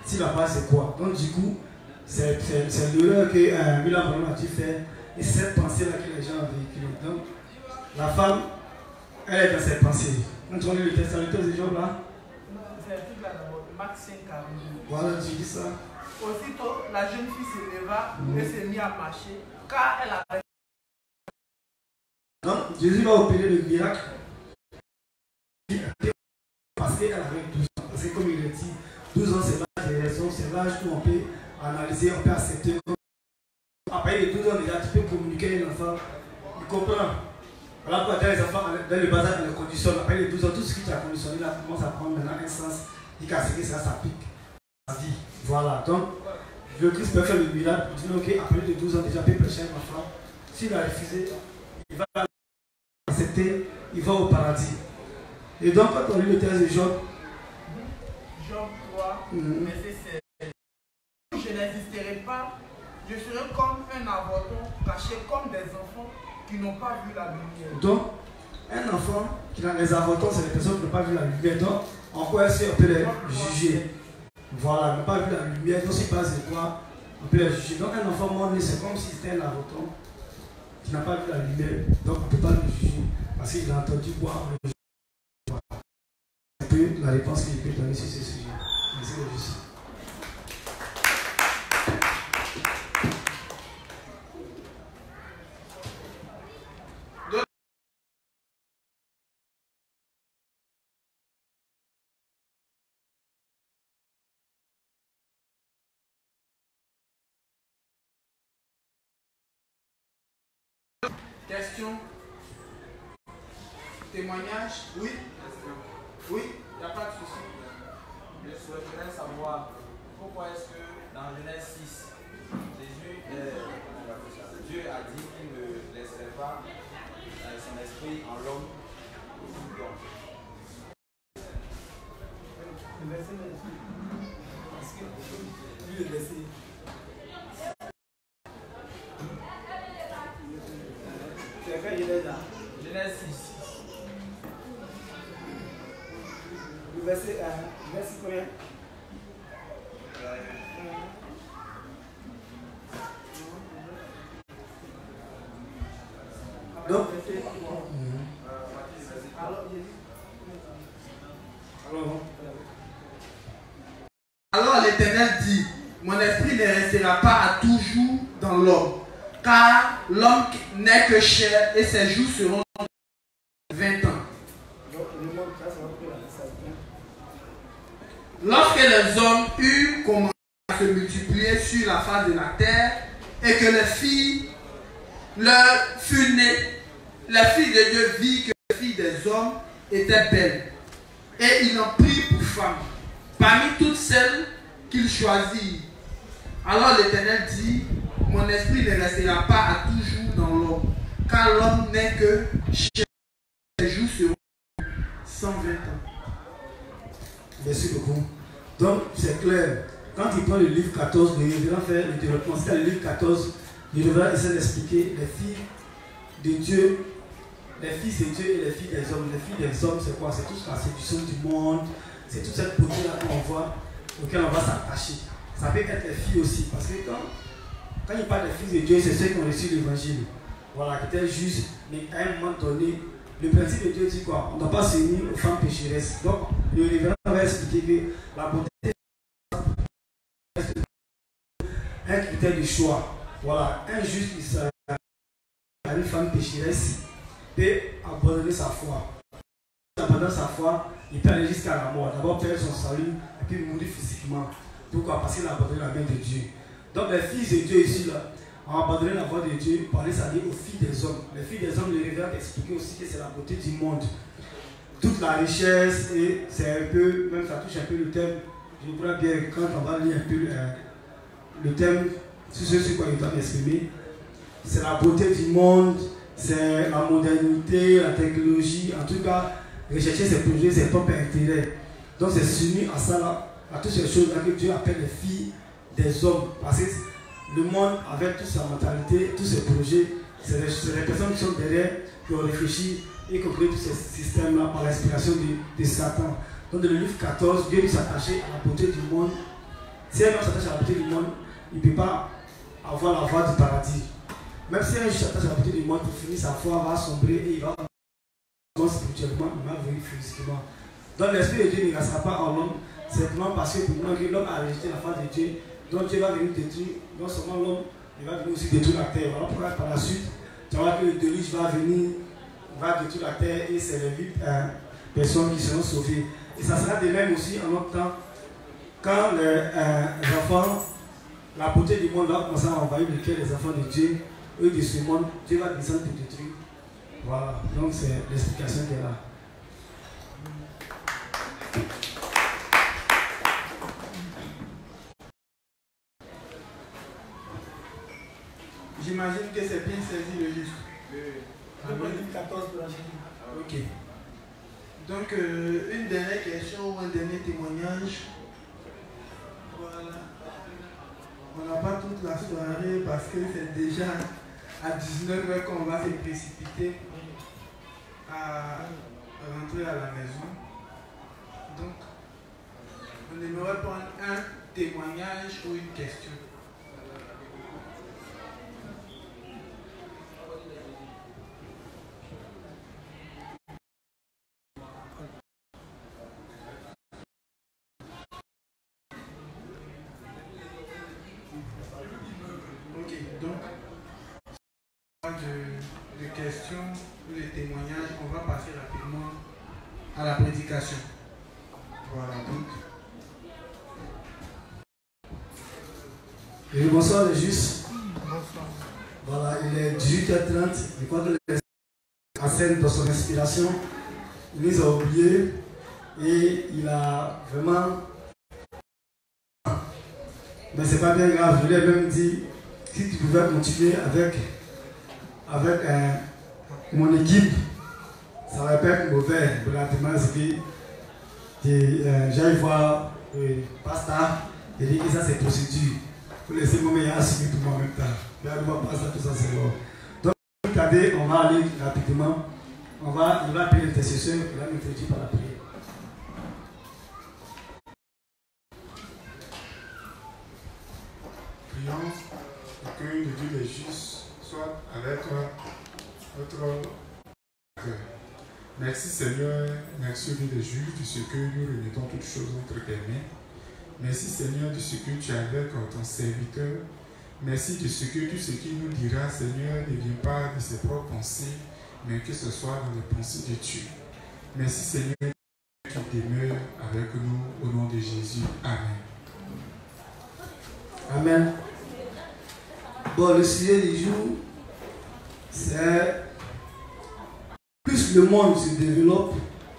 Si la base c'est quoi? Donc du coup, c'est l'erreur que William Branham a dû faire, et c'est cette pensée-là que les gens ont véhiculée. Donc la femme, elle est dans ses pensées. Quand on lit le texte de Job là, c'est Marc 5, 42. Voilà, tu dis ça. Aussitôt, la jeune fille se leva et s'est mise à marcher, car elle avait. Donc, Jésus va opérer le miracle parce qu'elle avait 12 ans. Parce que comme il l'a dit, 12 ans c'est l'âge des raisons, c'est l'âge où on peut analyser, on peut accepter. Après les 12 ans déjà, tu peux communiquer avec l'enfant, il comprend. Voilà pourquoi les enfants, dans le bas âge, on les conditionne. Après les 12 ans, tout ce qui t'a conditionné là commence à prendre maintenant un sens. Il qu'à ce que ça s'applique à la vie. Voilà, donc le Christ peut faire le miracle, il dit ok, après les 12 ans déjà, il peut prêcher un enfant. S'il a refusé, il va accepter, il va au paradis. Et donc, quand on lit le texte de Job, Job 3, verset 16. Je n'existerai pas, je serai comme un avorton caché comme des enfants qui n'ont pas vu la lumière. Donc, un enfant qui a les avortons, c'est les personnes qui n'ont pas vu la lumière. Donc, en quoi est-ce qu'on peut les juger? Voilà, ils n'ont pas vu la lumière. Donc, si base de quoi, on peut les juger. Donc, un enfant mort-né, c'est comme si c'était un avorton qui n'a pas vu la lumière. Donc, on ne peut pas le juger parce qu'il a entendu boire. C'est un peu la réponse que je peux donner sur ce sujet. Merci, Régis. Question? Témoignage? Oui? Oui? Il n'y a pas de souci. Je souhaiterais savoir pourquoi est-ce que dans Genèse 6, Dieu a dit qu'il ne laisserait pas son esprit en l'homme tout le temps. Le verset parce que lui le verset. Genèse 6. Le verset 1, verset combien? Donc, alors l'Éternel dit, mon esprit ne restera pas à toujours dans l'homme, car l'homme n'est que chair et ses jours seront 20 ans. Lorsque les hommes eurent commencé à se multiplier sur la face de la terre et que les filles leur furent nées, les filles de Dieu virent que les filles des hommes étaient belles et ils en prirent pour femmes parmi toutes celles qu'ils choisirent. Alors l'Éternel dit, mon esprit ne restera pas à toujours dans l'homme, car l'homme n'est que chair, les jours seront 120 ans. Merci beaucoup. Donc, c'est clair. Quand il prend le livre 14, il devra faire le développement. C'est le livre 14, il devra essayer d'expliquer les filles de Dieu, les fils de Dieu et les filles des hommes. Les filles des hommes, c'est quoi? C'est toute la séduction du monde, c'est toute cette beauté-là qu'on voit, auquel on va s'attacher. Ça peut être les filles aussi, parce que quand il parle des fils de Dieu, c'est ceux qui ont reçu l'évangile. Voilà, qui étaient justes, mais à un moment donné, le principe de Dieu dit quoi? On ne doit pas se unir aux femmes pécheresses. Donc, le révérend va expliquer que la beauté est un critère de choix. Voilà, un juste qui s'est une femme pécheresse, peut abandonner sa foi. Il abandonne sa foi, il peut aller jusqu'à la mort. D'abord perdre son salut et puis mourir physiquement. Pourquoi? Parce qu'il a abandonné la main de Dieu. Donc les fils de Dieu ici là, ont abandonné la voie de Dieu pour aller s'allier aux filles des hommes. Les filles des hommes, le révérend expliquer aussi que c'est la beauté du monde. Toute la richesse, et c'est un peu, même ça touche un peu le thème. Je crois bien que quand on va lire un peu le thème, sur ce sur quoi il doit m'exprimer, c'est la beauté du monde, c'est la modernité, la technologie, en tout cas, rechercher ses projets, ses propres intérêts. Donc c'est soumis à ça là, à toutes ces choses là que Dieu appelle les filles des hommes. Parce que le monde, avec toute sa mentalité, tous ses projets, c'est les personnes qui sont derrière, qui ont réfléchi et qui ont créé tous ces systèmes là par l'inspiration de Satan. Donc dans le livre 14, Dieu veut s'attacher à la beauté du monde. Si un homme s'attache à la beauté du monde, il ne peut pas avoir la voie du paradis. Même si un homme s'attache à la beauté du monde, pour finir sa foi va sombrer et il va mourir spirituellement, il va mourir physiquement. Donc l'esprit de Dieu ne restera pas en l'homme, simplement parce que pour l'homme a rejeté la foi de Dieu. Donc Dieu va venir détruire, non seulement l'homme, il va venir aussi détruire la terre. Voilà pourquoi par la suite, tu vas voir que le déluge va venir, va détruire la terre et c'est les 8 personnes qui seront sauvées. Et ça sera de même aussi en notre temps, quand les enfants, la beauté du monde va commencer à envahir le cœur des enfants de Dieu, eux de ce monde, Dieu va descendre pour détruire. Voilà, donc c'est l'explication qui est là. J'imagine que c'est bien saisi le juste. Amen. 14 pour la Ok. Donc, une dernière question ou un dernier témoignage. Voilà. On n'a pas toute la soirée parce que c'est déjà à 19h qu'on va se précipiter à rentrer à la maison. Donc, on aimerait prendre un témoignage ou une question. De questions ou de témoignages, on va passer rapidement à la prédication. Voilà donc. Et bonsoir les justes. Bonsoir. Voilà, il est 18h30. Je crois que la scène dans son inspiration, il les a oubliés et il a vraiment. Mais c'est pas bien grave, je lui ai même dit si tu pouvais continuer avec mon équipe, ça va pas être mauvais. Pour la demande, j'aille voir Pasteur et dire que ça c'est procédure. Pour laisser mon meilleur assumer tout en même temps. Je vais voir Pasteur, tout ça c'est bon. Donc, regardez, on va aller rapidement. Il va appeler l'intercesseur et il va m'introduire par la prière. Prions pour que le Dieu des justes soit avec notre cœur. Merci Seigneur, merci au Dieu des justes de ce que nous remettons toutes choses entre tes mains. Merci Seigneur de ce que tu as avec ton serviteur. Merci de ce que tout ce qu'il nous dira, Seigneur, ne vient pas de ses propres pensées, mais que ce soit dans les pensées de Dieu. Merci Seigneur, que tu demeures avec nous au nom de Jésus. Amen. Amen. Bon, le sujet du jour, c'est plus le monde se développe,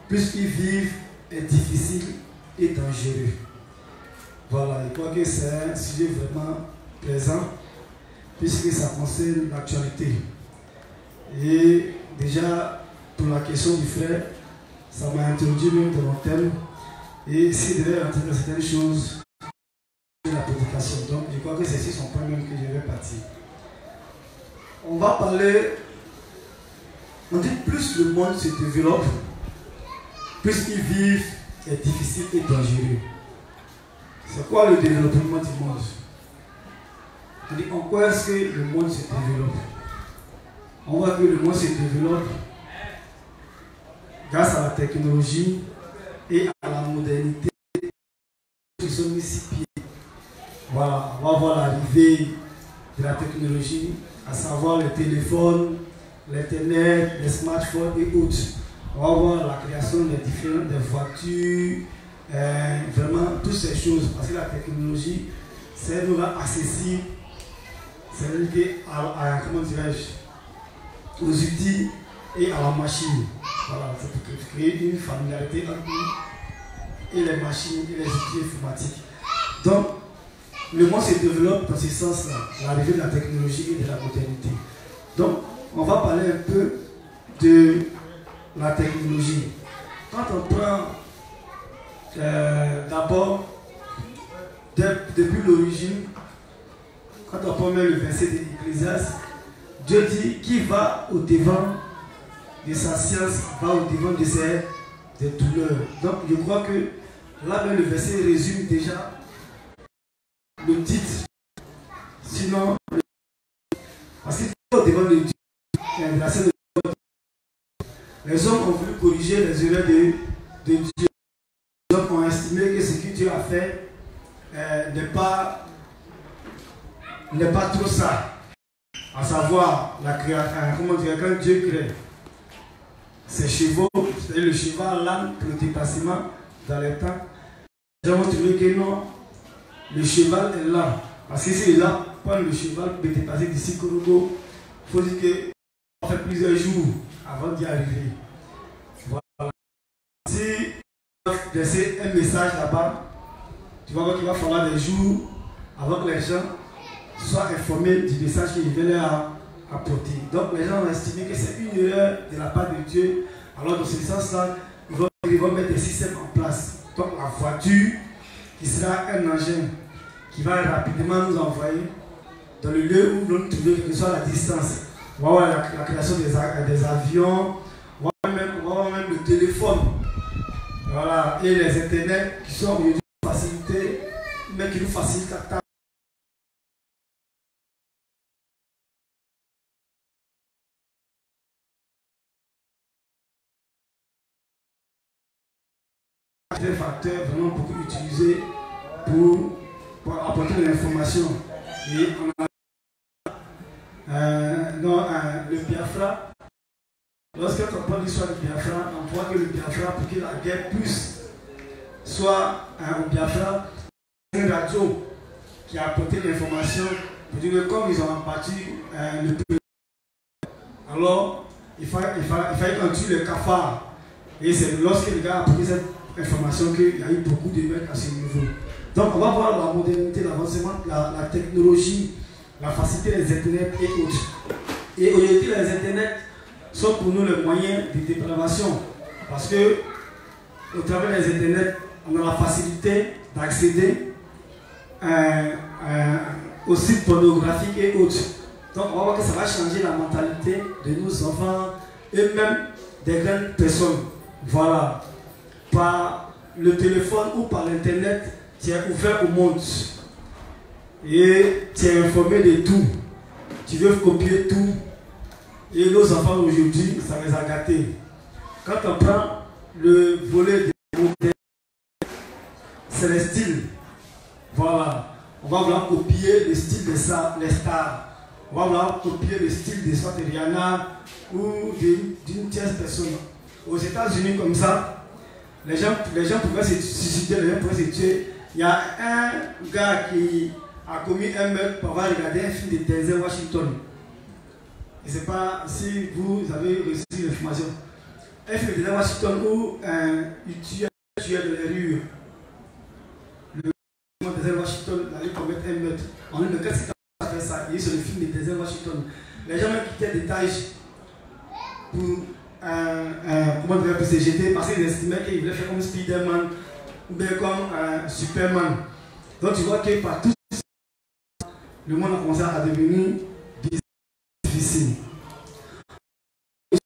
plus ils vivent est difficile et dangereux. Voilà, je crois que c'est un sujet vraiment plaisant, puisque ça concerne l'actualité. Et déjà, pour la question du frère, ça m'a introduit même dans mon thème. Et s'il devait entrer dans certaines choses, la prédication. Donc, je crois que c'est sur son point même que je vais partir. On va parler. On dit plus le monde se développe, plus ils vivent est difficile et dangereux. C'est quoi le développement du monde? On dit en quoi est-ce que le monde se développe? On voit que le monde se développe grâce à la technologie et à la modernité qui sont mis sur pied. Voilà, on va voir l'arrivée de la technologie, à savoir le téléphone, l'Internet, les smartphones et autres. On va voir la création des différentes voitures, vraiment toutes ces choses, parce que la technologie, c'est nous accessible, c'est lié à comment dirais-je, aux outils et à la machine. Voilà, c'est pour créer une familiarité entre nous et les machines et les outils informatiques. Donc, le monde se développe dans ce sens-là, l'arrivée de la technologie et de la modernité. Donc, on va parler un peu de la technologie. Quand on prend d'abord, depuis l'origine, quand on prend même le verset de l'Ecclésiaste, Dieu dit qui va au devant de sa science, va au devant de ses douleurs. Donc, je crois que là même le verset résume déjà le titre. Sinon, parce qu'il est au devant de Dieu, les hommes ont voulu corriger les erreurs de Dieu. Les hommes ont estimé que ce que Dieu a fait n'est pas trop ça. À savoir, comment dire, quand Dieu crée ses chevaux, c'est le cheval, l'âne pour le déplacement dans les temps, les gens ont trouvé que non, le cheval est là. Parce que si les gens prennent le cheval pour dépasser d'ici Korogo, il faut dire qu'on fait plusieurs jours avant d'y arriver. Voilà. Si on laisser un message là-bas, tu vas voir qu'il va falloir des jours avant que les gens soient informés du message qu'il venait à apporter. Donc les gens ont estimé que c'est une erreur de la part de Dieu. Alors dans ce sens-là, ils vont mettre des systèmes en place. Donc la voiture, qui sera un engin qui va rapidement nous envoyer dans le lieu où nous nous trouvons, quelle que soit la distance. On va voir la création des avions, on va voir même le téléphone. Voilà, et les internets qui sont aujourd'hui facilités, mais qui nous facilitent la tâche. Des facteurs vraiment beaucoup utilisés pour apporter de l'information. Et on a le Biafra. Lorsque on parle de l'histoire du Biafra, on voit que le Biafra, pour que la guerre puisse soit au Biafra, c'est une radio qui a apporté l'information pour dire que comme ils ont abattu le pays, alors il fallait qu'on tue le cafard. Et c'est lorsque les gars ont apporté cette information qu'il y a eu beaucoup de mecs à ce niveau. Donc on va voir la modernité, l'avancement, la technologie, la facilité des internets et autres. Et aujourd'hui les internets sont pour nous le moyen de dépravation. Parce que au travers des internets, on a la facilité d'accéder aux sites pornographiques et autres. Donc on va voir que ça va changer la mentalité de nos enfants et même des grandes personnes. Voilà. Par le téléphone ou par l'internet, tu es ouvert au monde et tu es informé de tout. Tu veux copier tout et nos enfants aujourd'hui, ça les a gâtés. Quand on prend le volet des mots, c'est le style. Voilà, on va vouloir copier le style des stars. On va vouloir copier le style de soit Rihanna ou d'une tierce personne. Aux États-Unis comme ça, les gens pouvaient se suicider, les gens pouvaient se tuer. Il y a un gars qui a commis un meurtre pour avoir regardé un film de Denzel Washington. Je ne sais pas si vous avez reçu l'information. Un film de Denzel Washington où il tuait dans les rues. Le Denzel Washington allait commettre un meurtre. En même temps, qu'est-ce qu'il a fait ça? Il est sur le film de Denzel Washington. Les gens même quittaient des tâches pour comment dire, se jeter parce qu'ils estimaient qu'ils voulaient faire comme Spider-Man ou bien comme Superman. Donc tu vois que par tout le monde a commencé à devenir difficile. Le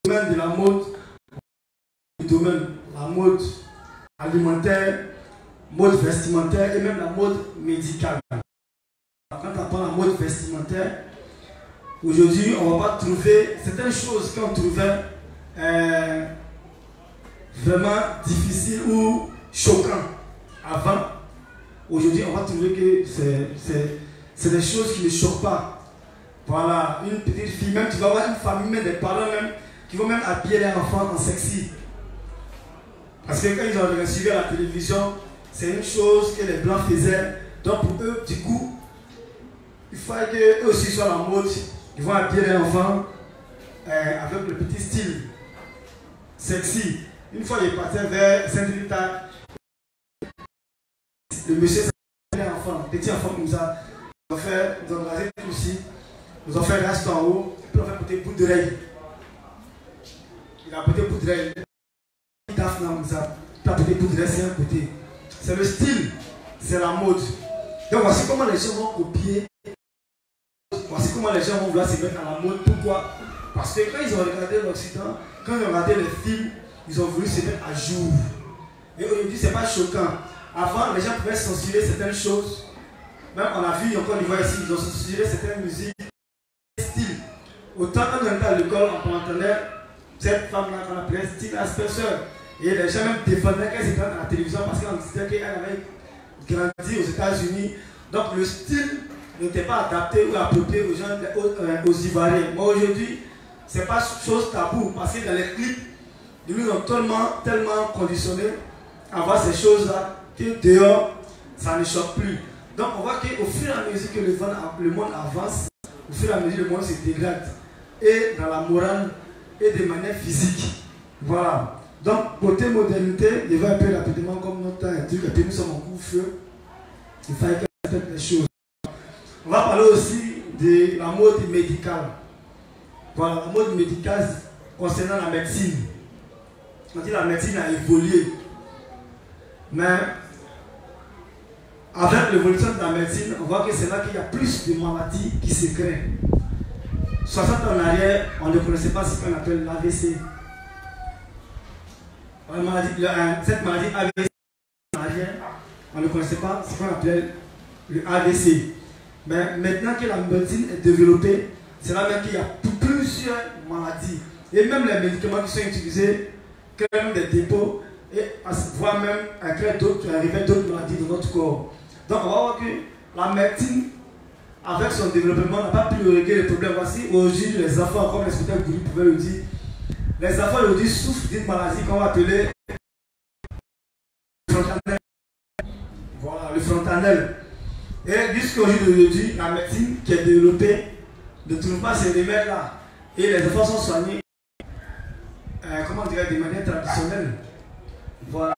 domaine de la mode, le domaine la mode alimentaire, mode vestimentaire et même la mode médicale. Quand on prend la mode vestimentaire, aujourd'hui, on ne va pas trouver certaines choses qu'on trouvait vraiment difficiles ou choquantes avant. Aujourd'hui, on va trouver que c'est des choses qui ne choquent pas. Voilà, une petite fille, même tu vas avoir une famille, même des parents même, qui vont même habiller les enfants en sexy. Parce que quand ils ont suivi à la télévision, c'est une chose que les blancs faisaient. Donc pour eux, du coup, il faut qu'eux aussi soient à la mode. Ils vont habiller les enfants avec le petit style sexy. Une fois il est parti vers Saint-Rita, le monsieur s'est appelé enfant, petit enfant comme ça. Ils ont rasé tout ici. Ils ont fait reste en haut, puis ils ont fait porter bout d'oreille. Il a porté bout d'oreille. Il a porté bout d'oreille, c'est un côté. C'est le style, c'est la mode. Donc voici comment les gens vont copier. Voici comment les gens vont vouloir se mettre à la mode. Pourquoi? Parce que quand ils ont regardé l'Occident, quand ils ont regardé les films, ils ont voulu se mettre à jour. Et aujourd'hui, ce n'est pas choquant. Avant, les gens pouvaient censurer certaines choses. Même on a vu encore une fois ici, ils ont censuré certaines musiques, style. Autant quand on était à l'école, on entendait cette femme-là qu'on appelait Style Asperger. Et les gens même défendaient qu'elle était à la télévision parce qu'on disait qu'elle avait grandi aux États-Unis. Donc le style n'était pas adapté ou approprié aux gens, aux Ivoiriens. Mais aujourd'hui, ce n'est pas chose tabou parce que dans les clips, ils nous ont tellement conditionnés à voir ces choses-là que dehors, ça ne choque plus. Donc on voit qu'au fur et à mesure que le monde avance, au fur et à mesure le monde se dégrade. Et dans la morale et de manière physique. Voilà. Donc côté modernité, il va un peu rapidement comme notre temps et tout, et puis nous sommes en couvre-feu. Il fallait qu'on fasse des choses. On va parler aussi de la mode médicale. Voilà, la mode médicale concernant la médecine. On dit que la médecine a évolué. Mais avec l'évolution de la médecine, on voit que c'est là qu'il y a plus de maladies qui se créent. 60 ans en arrière, on ne connaissait pas ce qu'on appelle l'AVC. Cette maladie AVC en arrière, on ne connaissait pas ce qu'on appelle le AVC. Mais maintenant que la médecine est développée, c'est là même qu'il y a plusieurs maladies. Et même les médicaments qui sont utilisés créent même des dépôts et voire même créer d'autres maladies dans notre corps. Donc on va voir que la médecine, avec son développement, n'a pas pu régler les problèmes. Voici aujourd'hui les enfants, comme les spectacles pouvaient le dire, les enfants aujourd'hui souffrent d'une maladie qu'on va appeler le frontanel. Voilà, le frontanel. Et jusqu'à aujourd'hui, la médecine qui est développée ne trouve pas ces remèdes-là. Et les enfants sont soignés, comment dire, de manière traditionnelle. Voilà.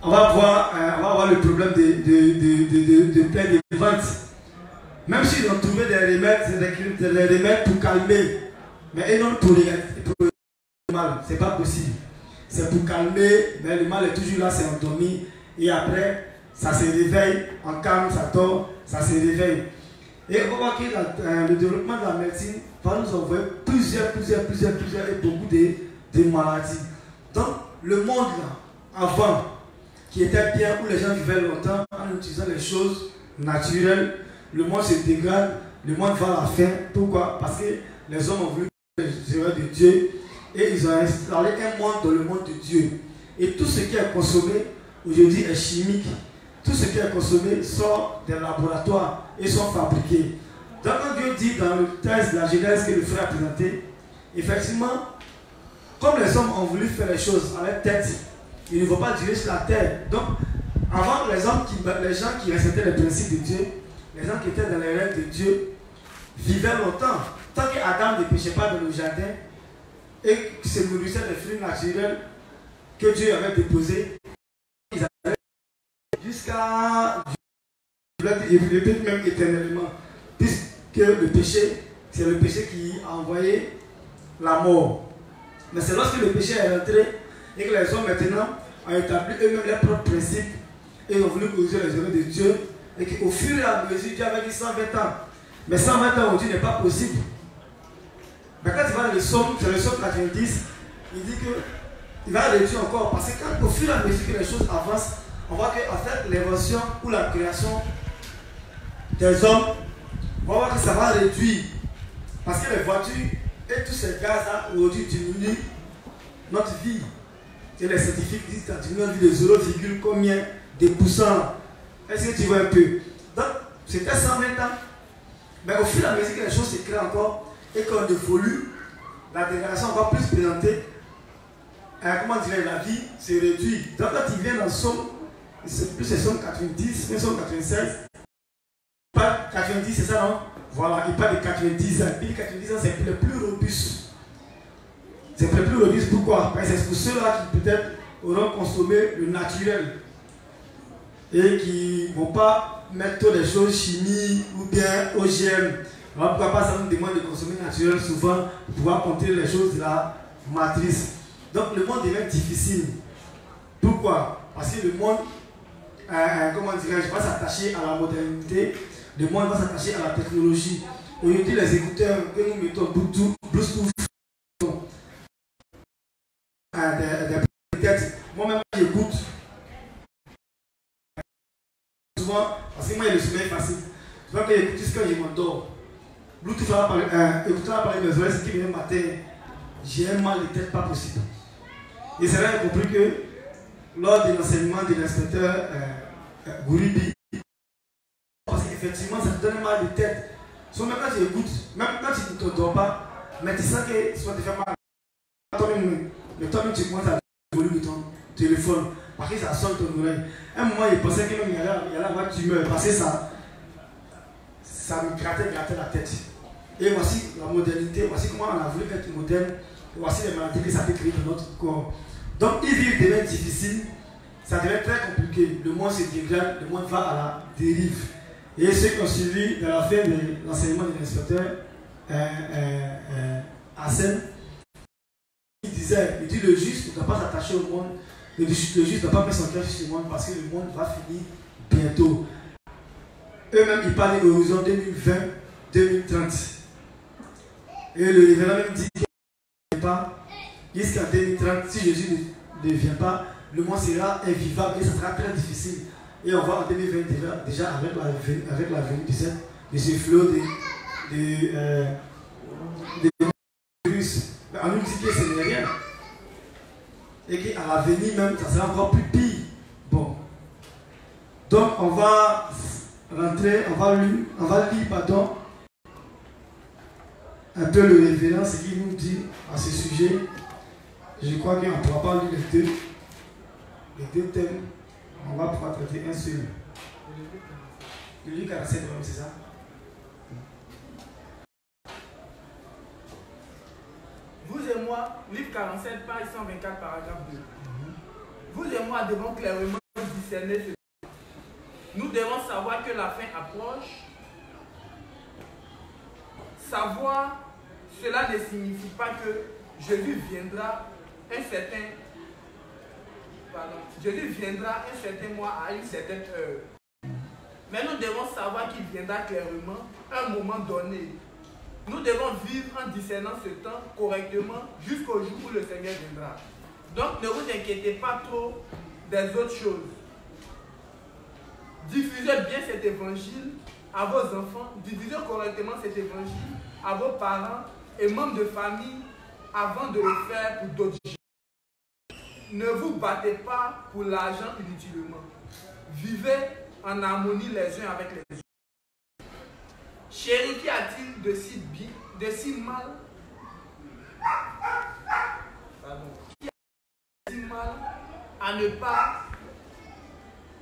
On va voir le problème de plein de ventes. Même s'ils ont trouvé des remèdes, c'est des remèdes pour calmer. Mais non pour le mal, c'est pas possible. C'est pour calmer, mais le mal est toujours là, c'est endormi. Et après, ça se réveille, en calme, ça tord, ça se réveille. Et on va voir que le développement de la médecine va nous envoyer plusieurs et beaucoup de maladies. Donc, le monde là, avant, qui était bien, où les gens vivaient longtemps en utilisant les choses naturelles, le monde se dégrade, le monde va à la fin. Pourquoi? Parce que les hommes ont voulu les œuvres de Dieu et ils ont installé un monde dans le monde de Dieu. Et tout ce qui est consommé aujourd'hui est chimique. Tout ce qui est consommé sort des laboratoires et sont fabriqués. Donc quand Dieu dit dans le texte de la Genèse que le frère a présenté, effectivement, comme les hommes ont voulu faire les choses à leur tête, ils ne vont pas durer sur la terre. Donc, avant, les gens qui respectaient les principes de Dieu, les gens qui étaient dans les règles de Dieu, vivaient longtemps. Tant qu'Adam ne péchait pas dans le jardin et qu'il se nourrissait des fruits naturels que Dieu avait déposés, ils avaient jusqu'à vivre même éternellement. Puisque le péché, c'est le péché qui a envoyé la mort. Mais c'est lorsque le péché est rentré et que les hommes maintenant ont établi eux-mêmes leurs propres principes et ont voulu corriger les erreurs de Dieu et qu'au fur et à mesure, Dieu avait dit 120 ans. Mais 120 ans aujourd'hui n'est pas possible. Mais quand tu vas dans le psaume, c'est le psaume 90, il dit qu'il va réduire encore. Parce que quand, au fur et à mesure que les choses avancent, on voit qu'en fait, l'invention ou la création des hommes, on va voir que ça va réduire. Parce que les voitures et tous ces gaz-là aujourd'hui diminuent notre vie. Et les scientifiques disent que ça diminue notre vie de 0, combien de pourcents. Est-ce que tu vois un peu? Donc, c'était 120 ans. Mais au fur et à mesure que les choses se créent encore et qu'on évolue, la dégradation encore plus présentée, comment dirais la vie se réduit. Donc quand il vient dans Somme, c'est plus le Somme 90, mais Somme 96, pas 90, c'est ça non? Voilà, il parle de 90 ans. Puis 90 ans, c'est le plus robuste. C'est le plus robuste, pourquoi? Parce que c'est pour ceux-là qui peut-être auront consommé le naturel et qui ne vont pas mettre toutes les choses chimiques ou bien OGM. Alors pourquoi pas ça nous demande de consommer naturel souvent pour pouvoir contrôler les choses de la matrice. Donc le monde devient difficile. Pourquoi? Parce que le monde, comment dirais-je, va s'attacher à la modernité, le monde va s'attacher à la technologie. Aujourd'hui, les écouteurs que nous mettons, Bluetooth, moi-même j'écoute souvent, parce que moi le sommeil facile. Souvent que j'écoute jusqu'à je m'endors. Bluetooth va parler de mes oreilles, ce qui vient le matin, j'ai un mal de tête pas possible. Et c'est là que j'ai compris que lors de l'enseignement de l'inspecteur Gouribi, parce qu'effectivement ça te donne un mal de tête. Soit même quand tu écoutes, même quand tu ne te dors pas, mais tu sens que ça te fait mal. Mais toi-même tu commences à volume de ton téléphone parce que ça sonne ton oreille. À un moment il pensait que même il y allait avoir tumeur parce que ça me grattait la tête. Et voici la modernité, voici comment on a voulu être moderne, et voici les maladies que ça peut créer dans notre corps. Donc y vivre devient difficile, ça devient très compliqué. Le monde se dégrade, le monde va à la dérive. Et ceux qui ont suivi dans la fin de l'enseignement de l'inspecteur Hassan, il dit le juste ne doit pas s'attacher au monde, le juste ne doit pas mettre son cœur sur le monde parce que le monde va finir bientôt. Eux-mêmes, ils parlent de l'horizon 2020-2030. Et le révérend même dit qu'il ne pas jusqu'à 2030, si Jésus ne vient pas, le monde sera invivable et ça sera très difficile. Et on voit en 2020 déjà avec la venue de ce flot de virus. On nous dit que ce n'est rien. Et qu'à l'avenir même, ça sera encore plus pire. Bon. Donc on va rentrer, on va lire, pardon, un peu le révérend, ce qu'il nous dit à ce sujet. Je crois qu'on ne pourra pas lire les deux thèmes. On va pouvoir traiter un seul. Le livre 47, c'est ça? Vous et moi, livre 47, page 124, paragraphe 2. Vous et moi devons clairement discerner ce. Nous devons savoir que la fin approche. Savoir, cela ne signifie pas que Jésus viendra Jésus viendra un certain mois à une certaine heure. Mais nous devons savoir qu'il viendra clairement à un moment donné. Nous devons vivre en discernant ce temps correctement jusqu'au jour où le Seigneur viendra. Donc ne vous inquiétez pas trop des autres choses. Diffusez bien cet évangile à vos enfants, diffusez correctement cet évangile à vos parents et membres de famille avant de le faire pour d'autres gens. Ne vous battez pas pour l'argent inutilement. Vivez en harmonie les uns avec les autres. Chérie, qu'y a-t-il de si mal? Pardon. Qu'y a-t-il de si mal à ne pas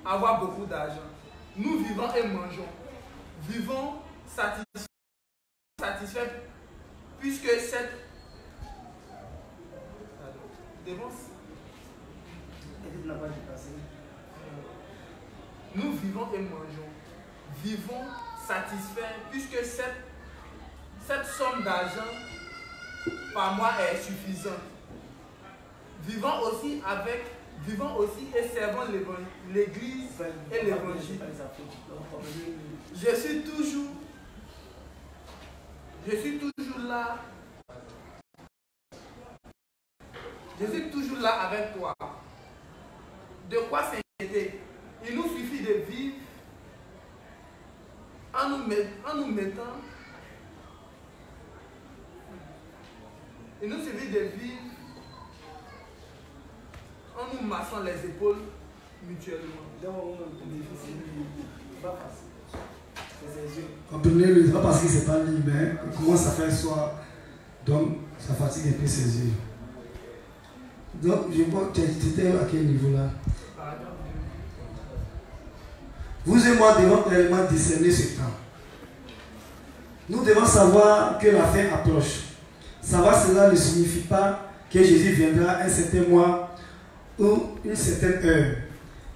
avoir beaucoup d'argent? Nous vivons et mangeons. Vivons satisfaits puisque cette... Nous vivons et mangeons. Vivons satisfaits puisque cette somme d'argent par mois est suffisante. Vivons aussi et servons l'Église et l'Évangile. Je suis toujours là. Je suis toujours là avec toi. De quoi s'inquiéter? Il nous suffit de vivre en nous mettant. Il nous suffit de vivre en nous massant les épaules mutuellement. Comprenez-le, pas parce que c'est pas libre, mais il commence à faire soir, donc ça fatigue un peu ses yeux. Donc, je vois que tu étais à quel niveau là? Vous et moi devons réellement discerner ce temps. Nous devons savoir que la fin approche. Savoir cela ne signifie pas que Jésus viendra un certain mois ou une certaine heure.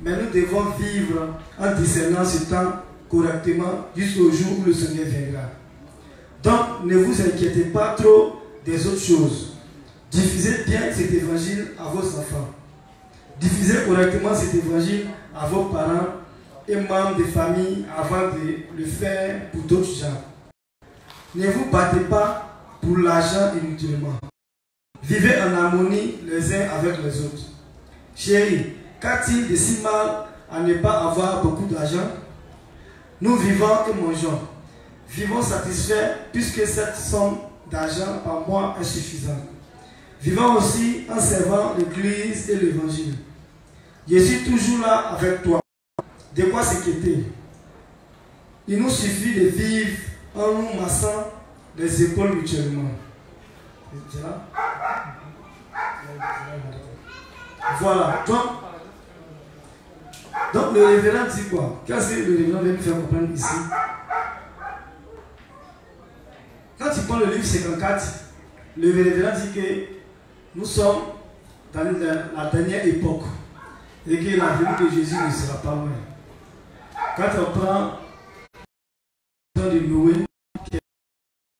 Mais nous devons vivre en discernant ce temps correctement jusqu'au jour où le Seigneur viendra. Donc, ne vous inquiétez pas trop des autres choses. Diffusez bien cet évangile à vos enfants. Diffusez correctement cet évangile à vos parents et membres de famille avant de le faire pour d'autres gens. Ne vous battez pas pour l'argent inutilement. Vivez en harmonie les uns avec les autres. Chérie, qu'a-t-il de si mal à ne pas avoir beaucoup d'argent? Nous vivons et mangeons. Vivons satisfaits puisque cette somme d'argent par mois est suffisante. Vivons aussi en servant l'Église et l'Évangile. Je suis toujours là avec toi. De quoi s'inquiéter? Il nous suffit de vivre en nous massant les épaules mutuellement. C'est là? Voilà. Donc le révérend dit quoi? Qu'est-ce que le révérend vient nous faire comprendre ici? Quand tu prends le livre 54, le révérend dit que nous sommes dans la dernière époque et que la venue de Jésus ne sera pas loin. Quand on prend le temps de Noé, qui est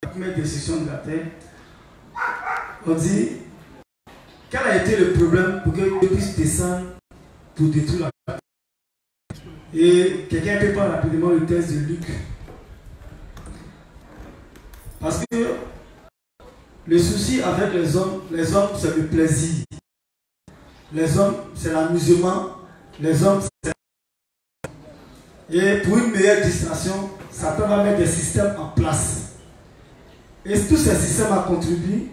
la première destruction de la terre, on dit quel a été le problème pour que Dieu puisse descendre pour détruire la terre. Et quelqu'un peut prendre rapidement le texte de Luc. Parce que le souci avec les hommes c'est le plaisir. Les hommes, c'est l'amusement. Les hommes, c'est... Et pour une meilleure distraction, Satan va mettre des systèmes en place. Et tous ces systèmes ont contribué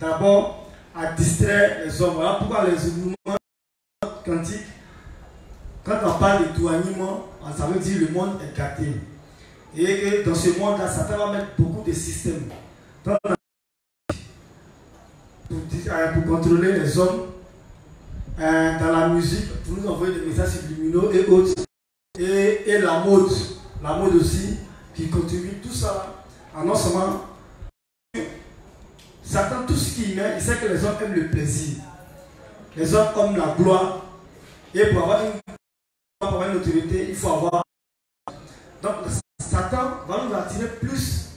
d'abord à distraire les hommes. Voilà pourquoi les mouvements quantiques, quand on parle d'éloignement, ça veut dire que le monde est gâté. Et dans ce monde-là, Satan va mettre beaucoup de systèmes pour contrôler les hommes, dans la musique, pour nous envoyer des messages subliminaux et autres. Et la mode aussi, qui contribue tout ça. Non seulement Satan, tout ce qu'il met, il sait que les hommes aiment le plaisir. Les hommes aiment la gloire. Et pour avoir une autorité, il faut avoir. Donc Satan va nous attirer plus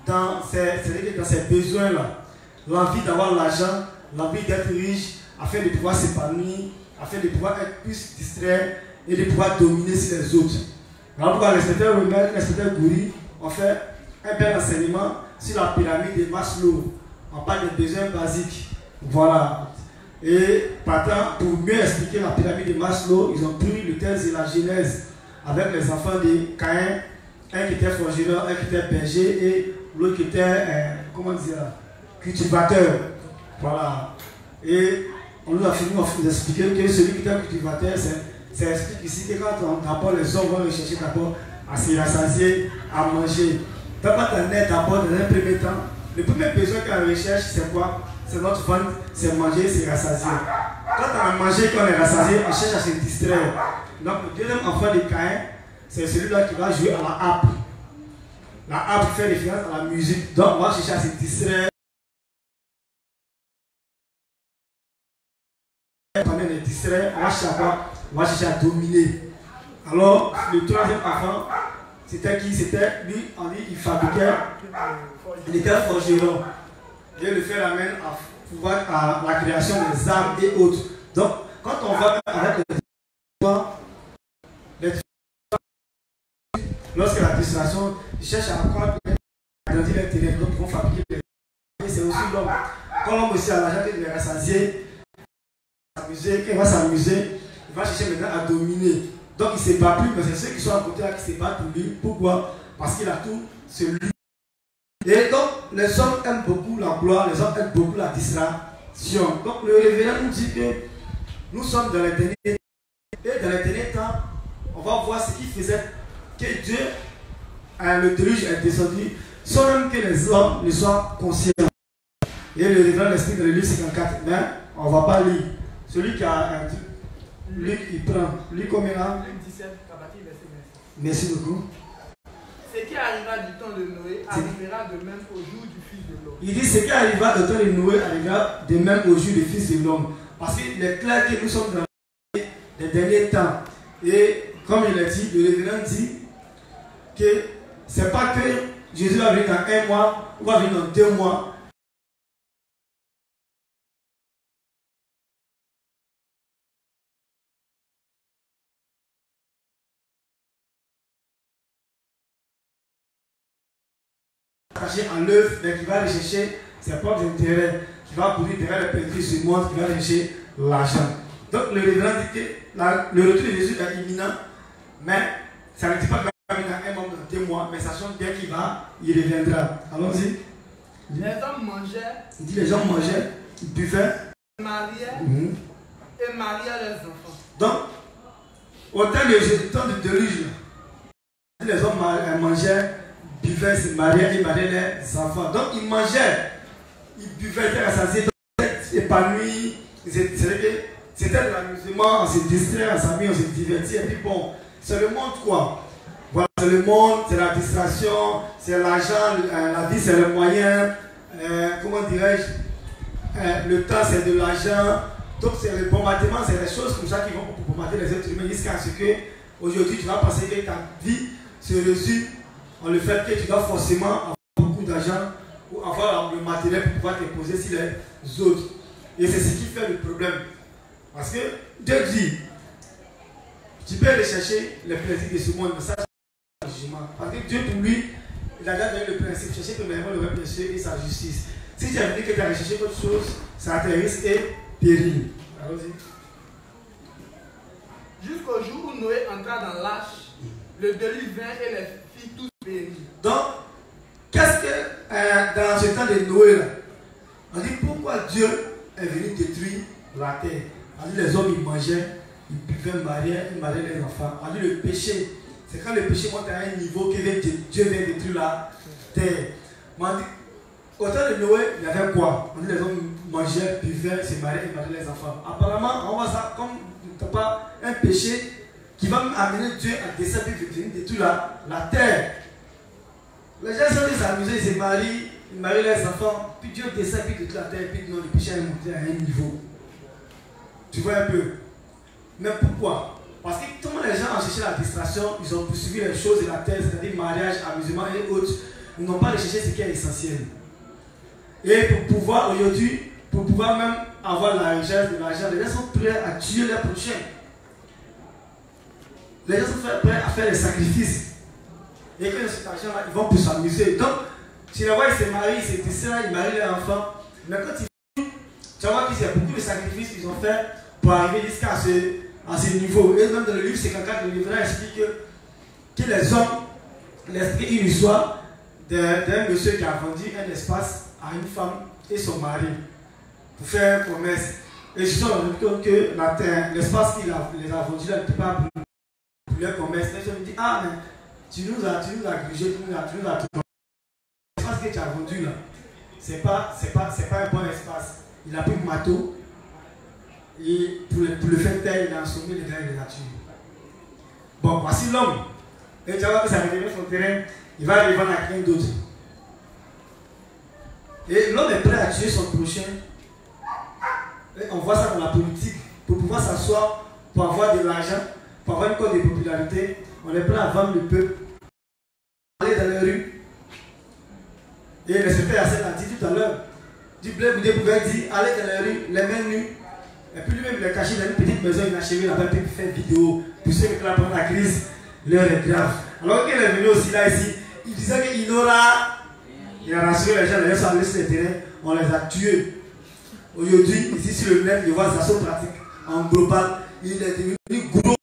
dans ces besoins-là. L'envie d'avoir l'argent, l'envie d'être riche, afin de pouvoir s'épanouir, afin de pouvoir être plus distrait et de pouvoir dominer sur les autres. Alors pourquoi l'inspecteur Romer, l'inspecteur Goury ont fait un bel enseignement sur la pyramide de Maslow. On parle des besoins basiques. Voilà. Et partant, pour mieux expliquer la pyramide de Maslow, ils ont pris le texte de la Genèse avec les enfants de Caïn, un qui était forgeron, un qui était berger et l'autre qui était, cultivateur. Voilà. Et on nous a fini d'expliquer que celui qui était cultivateur, c'est explique ici que quand d'abord les hommes vont rechercher d'abord à se rassasier, à manger. Quand on est d'abord dans un premier temps, le premier besoin qu'on recherche, c'est quoi? C'est notre ventre, c'est manger, c'est rassasier. Quand on a mangé, qu'on est rassasié, on cherche à se distraire. Donc le deuxième enfant de Caïn, c'est celui-là qui va jouer à la harpe. La harpe fait référence à la musique. Donc on va chercher à se distraire. Pendant les distraits, on va chercher à dominer. Alors, le troisième enfant, c'était qui? C'était lui, on dit, il fabriquait, il était forgeron. Dieu le fait l'amène à pouvoir à la création des armes et autres. Donc, quand on va avec lorsque la distraction, il cherche à croire agrandir l'intérêt, donc ils vont fabriquer des armes. C'est aussi l'homme. Quand l'homme aussi a l'argent qu'il est rassasié, il va s'amuser, il va chercher maintenant à dominer. Donc il ne se bat plus, mais c'est ceux qui sont à côté là qui se battent pour lui. Pourquoi? Parce qu'il a tout, c'est lui. Et donc les hommes aiment beaucoup la gloire, les hommes aiment beaucoup la distraction. Donc le révérend nous dit que nous sommes dans les derniers temps. Et dans les derniers temps, on va voir ce qui faisait que Dieu le déluge est descendu, sans même que les hommes ne soient conscients. Et le révérend l'esprit dans le livre 54, mais on ne va pas lire. Celui qui a un truc, Luc, il prend. Luc combien là? Luc 17, verset 9. Merci beaucoup. Ce qui arrivera du temps de Noé arrivera de même au jour du Fils de l'homme. Il dit ce qui arrivera au temps de Noé arrivera de même au jour du Fils de l'homme. Parce qu'il est clair que nous sommes dans les derniers temps. Et comme il a dit, le révérend dit que ce n'est pas que Jésus va venir dans 1 mois ou va venir dans 2 mois. Caché en l'œuvre, mais qui va rechercher ses propres intérêts, qui va produire derrière les pédés du monde, qui va rechercher l'argent. Donc le révérend dit que le retour de Jésus est imminent, mais ça ne dit pas qu'il va venir dans 1 mois, dans 2 mois, mais sachant bien qu'il va, il reviendra. Allons-y. Les hommes mangeaient. Il dit les gens mangeaient, ils buvaient, mariaient et mariaient leurs enfants. Donc, au temps de déluge, les hommes mangeaient, buvaient, se mariaient et mariaient leurs enfants. Donc ils mangeaient, ils buvaient, ils étaient rassasiés, ils étaient épanouis. C'était de l'amusement, on se distrait, on s'amuse, on se divertit. Et puis bon, c'est le monde quoi. Voilà, c'est le monde, c'est la distraction, c'est l'argent, la vie c'est le moyen. Comment dirais-je, le temps c'est de l'argent. Donc c'est le bombardement, c'est des choses comme ça qui vont bombarder les êtres humains jusqu'à ce que aujourd'hui tu vas penser que ta vie se résume en le fait que tu dois forcément avoir beaucoup d'argent ou avoir le matériel pour pouvoir te poser sur les autres. Et c'est ce qui fait le problème. Parce que Dieu dit, tu peux aller chercher les plaisirs de ce monde, mais ça c'est le jugement. Parce que Dieu pour lui, il a déjà donné le principe, chercher premièrement le règne de Dieu et sa justice. Si tu as dit que tu as recherché autre chose, ça a tes risques et périls. Allons-y. Jusqu'au jour où Noé entra dans l'arche, le déluge vint et les fit tous périr. Donc, qu'est-ce que dans ce temps de Noé là, on dit pourquoi Dieu est venu détruire la terre? On dit les hommes ils mangeaient, ils buvaient, ils mariaient les enfants. On dit le péché, c'est quand le péché monte à un niveau que Dieu vient détruire la terre. Mais on dit, au temps de Noé, il y avait quoi? On dit les hommes mangeaient, buvaient, se mariaient et mariaient les enfants. Apparemment, on voit ça comme pas un péché qui va amener Dieu à descendre et venir détruire la terre. Les gens sont venus s'amuser, ils se marient, ils marient leurs enfants, puis Dieu descend, puis détruit la terre, puis non, le péché est monté à un niveau. Tu vois un peu. Mais pourquoi? Parce que comment les gens ont cherché la distraction, ils ont poursuivi les choses de la terre, c'est-à-dire mariage, amusement et autres. Ils n'ont pas recherché ce qui est essentiel. Et pour pouvoir aujourd'hui, pour pouvoir même avoir la richesse de l'argent, les gens sont prêts à tuer les prochains. Les gens sont prêts à faire des sacrifices. Et que cet argent-là, ils vont pour s'amuser. Donc, tu les vois, ils se marient, ils se distraient, ils marient leurs enfants. Mais quand ils tu vas voir qu'il y a beaucoup de sacrifices qu'ils ont fait pour arriver jusqu'à ce niveau. Et même dans le livre 54, le livre explique que les hommes, l'esprit une histoire d'un monsieur qui a vendu un espace à une femme et son mari pour faire une promesse. Et ils se sont rendus compte que l'espace qu'il les a vendu là ne peut pas pour leur promesse. Et ils ont dit, ah mais tu nous as grugé, tu nous as tout. L'espace que tu as vendu là, c'est pas un bon espace. Il a pris le marteau et pour le faire taire, il a assommé les gars et les a tués. Bon, voici l'homme. Et tu vas voir que ça va devenir son terrain, il va aller vendre à quelqu'un d'autre. Et l'homme est prêt à tuer son prochain. Et on voit ça dans la politique. Pour pouvoir s'asseoir, pour avoir de l'argent, pour avoir une cote de popularité, on est prêt à vendre le peuple. Aller dans les rues. Et le secrétaire Yassine a dit tout à l'heure, du blé boudé pouvait dire, allez dans les rues, les mains nues. Et puis lui-même, il est caché dans une petite maison inachevée là-bas, puis il fait une vidéo. Pour ceux qui là pendant la crise, l'heure est grave. Alors qu'il est venu aussi là, ici, il disait qu'il aura. Il a rassuré les gens, les gens sont allés sur le terrain, on les a tués. Aujourd'hui, ici sur le net, il voit des actions pratiques en global. Il est devenu gros.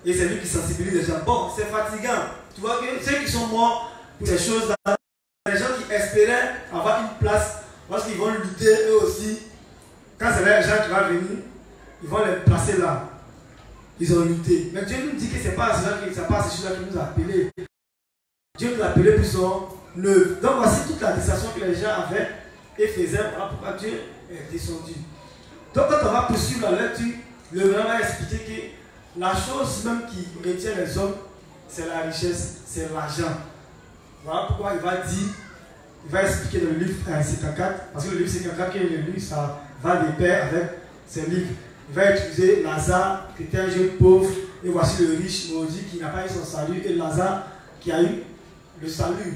Et c'est lui qui sensibilise les gens. Bon, c'est fatigant. Tu vois que ceux qui sont morts pour ces choses-là, les gens qui espéraient avoir une place, parce qu'ils vont lutter eux aussi. Quand c'est les gens qui vont venir, ils vont les placer là. Ils ont lutté. Mais Dieu nous dit que ce n'est pas à ces choses-là qui nous a appelés. Dieu nous a appelés pour son œuvre. Donc voici toute la distraction que les gens avaient et faisaient. Voilà pourquoi Dieu est descendu. Donc quand on va poursuivre la lecture, le grand va expliquer que la chose même qui retient les hommes, c'est la richesse, c'est l'argent. Voilà pourquoi il va dire, il va expliquer dans le livre 54, parce que le livre 54 qu'il a lu, ça va de pair avec ses livres. Il va utiliser Lazare, qui était un jeune pauvre, et voici le riche maudit qui n'a pas eu son salut, et Lazare qui a eu le salut.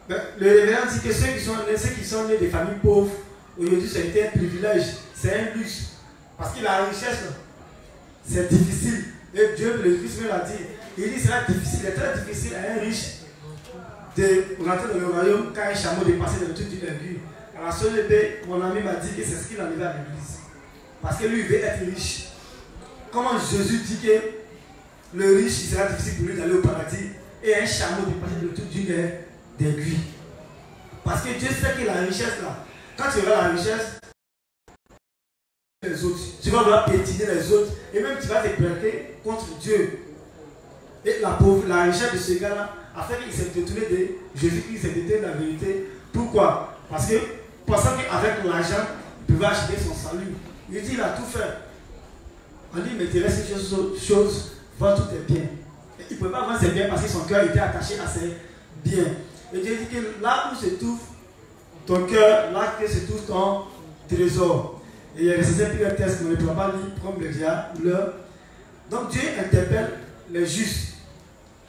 Mais le révérend dit que ceux qui sont nés des familles pauvres, aujourd'hui c'est un privilège, c'est un luxe. Parce que la richesse, c'est difficile. Et Dieu, le Christ me l'a dit. Il dit que c'est difficile, il est très difficile à un riche de rentrer dans le royaume quand un chameau dépassé dans le truc d'une aiguille. À la seule épée, mon ami m'a dit que c'est ce qu'il en avait à l'église. Parce que lui, il veut être riche. Comment Jésus dit que le riche, il sera difficile pour lui d'aller au paradis et un chameau dépassé dans le truc d'une aiguille. Parce que Dieu sait que la richesse là, quand tu auras la richesse, les autres, tu vas vouloir pétiner les autres et même tu vas te placer contre Dieu. Et la richesse de ce gars-là a fait qu'il s'est détourné de Jésus, il s'est détourné de la vérité. Pourquoi? Parce que pensant qu'avec l'argent, il pouvait acheter son salut. Il dit il a tout fait. On dit mais il reste une chose, vends tous tes biens. Et il ne pouvait pas vendre ses biens parce que son cœur était attaché à ses biens. Et Dieu dit que là où se trouve ton cœur, là que se trouve ton trésor. Et il y a resté plusieurs textes qu'on ne peut pas lire comme le diable. Donc Dieu interpelle les justes.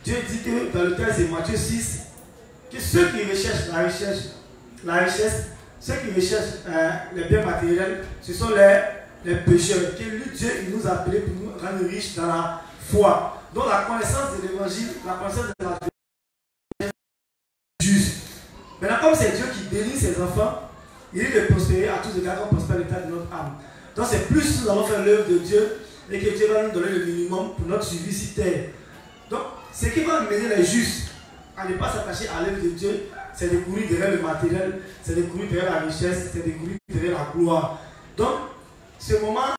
Dieu dit que dans le texte de Matthieu 6, que ceux qui recherchent la richesse, ceux qui recherchent les biens matériels, ce sont les pécheurs. Que lui, Dieu, il nous a appelés pour nous rendre riches dans la foi. Donc la connaissance de l'évangile, la connaissance de la vérité est juste. Maintenant, comme c'est Dieu qui bénit ses enfants, il est de prospérer à tous les gars comme prospère l'état de notre âme. Donc c'est plus nous allons faire l'œuvre de Dieu et que Dieu va nous donner le minimum pour notre suivi sur terre. Donc ce qui va mener les justes à ne pas s'attacher à l'œuvre de Dieu, c'est de courir derrière le matériel, c'est de courir derrière la richesse, c'est de courir derrière la gloire. Donc ce moment,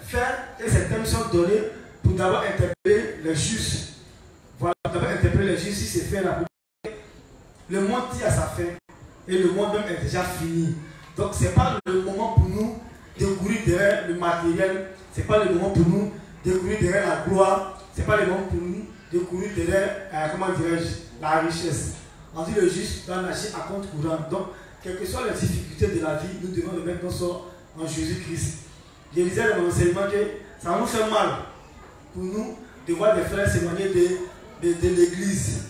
faire et ces thèmes sont donnés pour d'abord interpeller les justes. Voilà, d'abord interpeller les justes si c'est fait là. Le monde tire à sa fin et le monde même est déjà fini. Donc ce n'est pas le moment pour nous de courir derrière le matériel, ce n'est pas le moment pour nous de courir derrière la gloire, ce n'est pas le moment pour nous de courir derrière, comment dirais-je, la richesse. On dit le juste doit nager à compte courant. Donc, quelles que soient les difficultés de la vie, nous devons nous mettre en Jésus-Christ. Je disais dans mon enseignement que ça nous fait mal pour nous de voir des frères s'éloigner de l'église.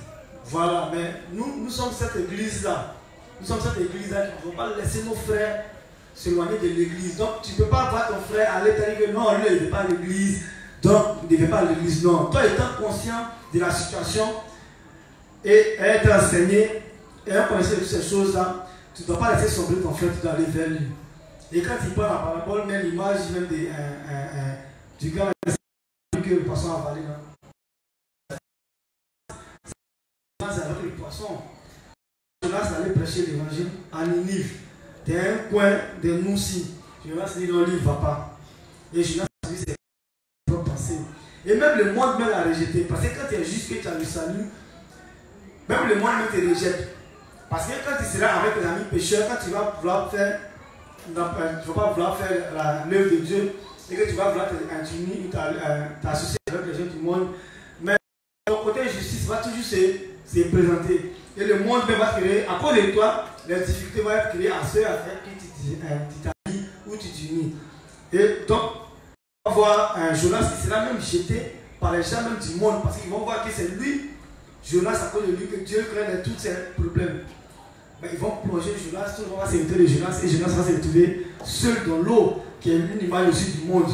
Voilà, mais nous sommes cette église-là. Nous sommes cette église-là qui ne va pas laisser nos frères s'éloigner de l'église. Donc, tu ne peux pas voir ton frère aller te dire que non, lui, il ne veut pas à l'église. Donc, il ne veut pas à l'église. Non. Toi, étant conscient de la situation et être enseigné et en connaissant toutes ces choses-là, tu ne dois pas laisser sombrer ton frère, tu dois aller vers lui. Et quand il parle la parabole, même l'image même du gars que le poisson a avalé là. C'est avec le poisson. Jonas allait prêcher l'évangile à Ninive. T'es un coin de Moussi. Jonas dit non, lui, il ne va pas. Et Jonas a dit ses propres pensées. Et même le monde même l'a rejeté. Parce que quand tu es juste que tu as le salut, même le monde même te rejette. Parce que quand tu seras avec les amis pécheurs, quand tu vas vouloir faire, tu ne vas pas vouloir faire l'œuvre de Dieu, et que tu vas vouloir t'unir ou t'associer avec les gens du monde, mais ton côté justice va toujours se présenter. Et le monde va créer, à cause de toi, les difficultés vont être créées à ceux avec qui tu t'allies ou tu t'unis. Et donc, on va voir un Jonas qui sera même jeté par les gens même du monde, parce qu'ils vont voir que c'est lui, Jonas, à cause de lui, que Dieu crée tous ses problèmes. Mais ils vont plonger Jonas, tout le monde va s'éviter de Jonas, et Jonas va se retrouver seul dans l'eau, qui est une image aussi du monde.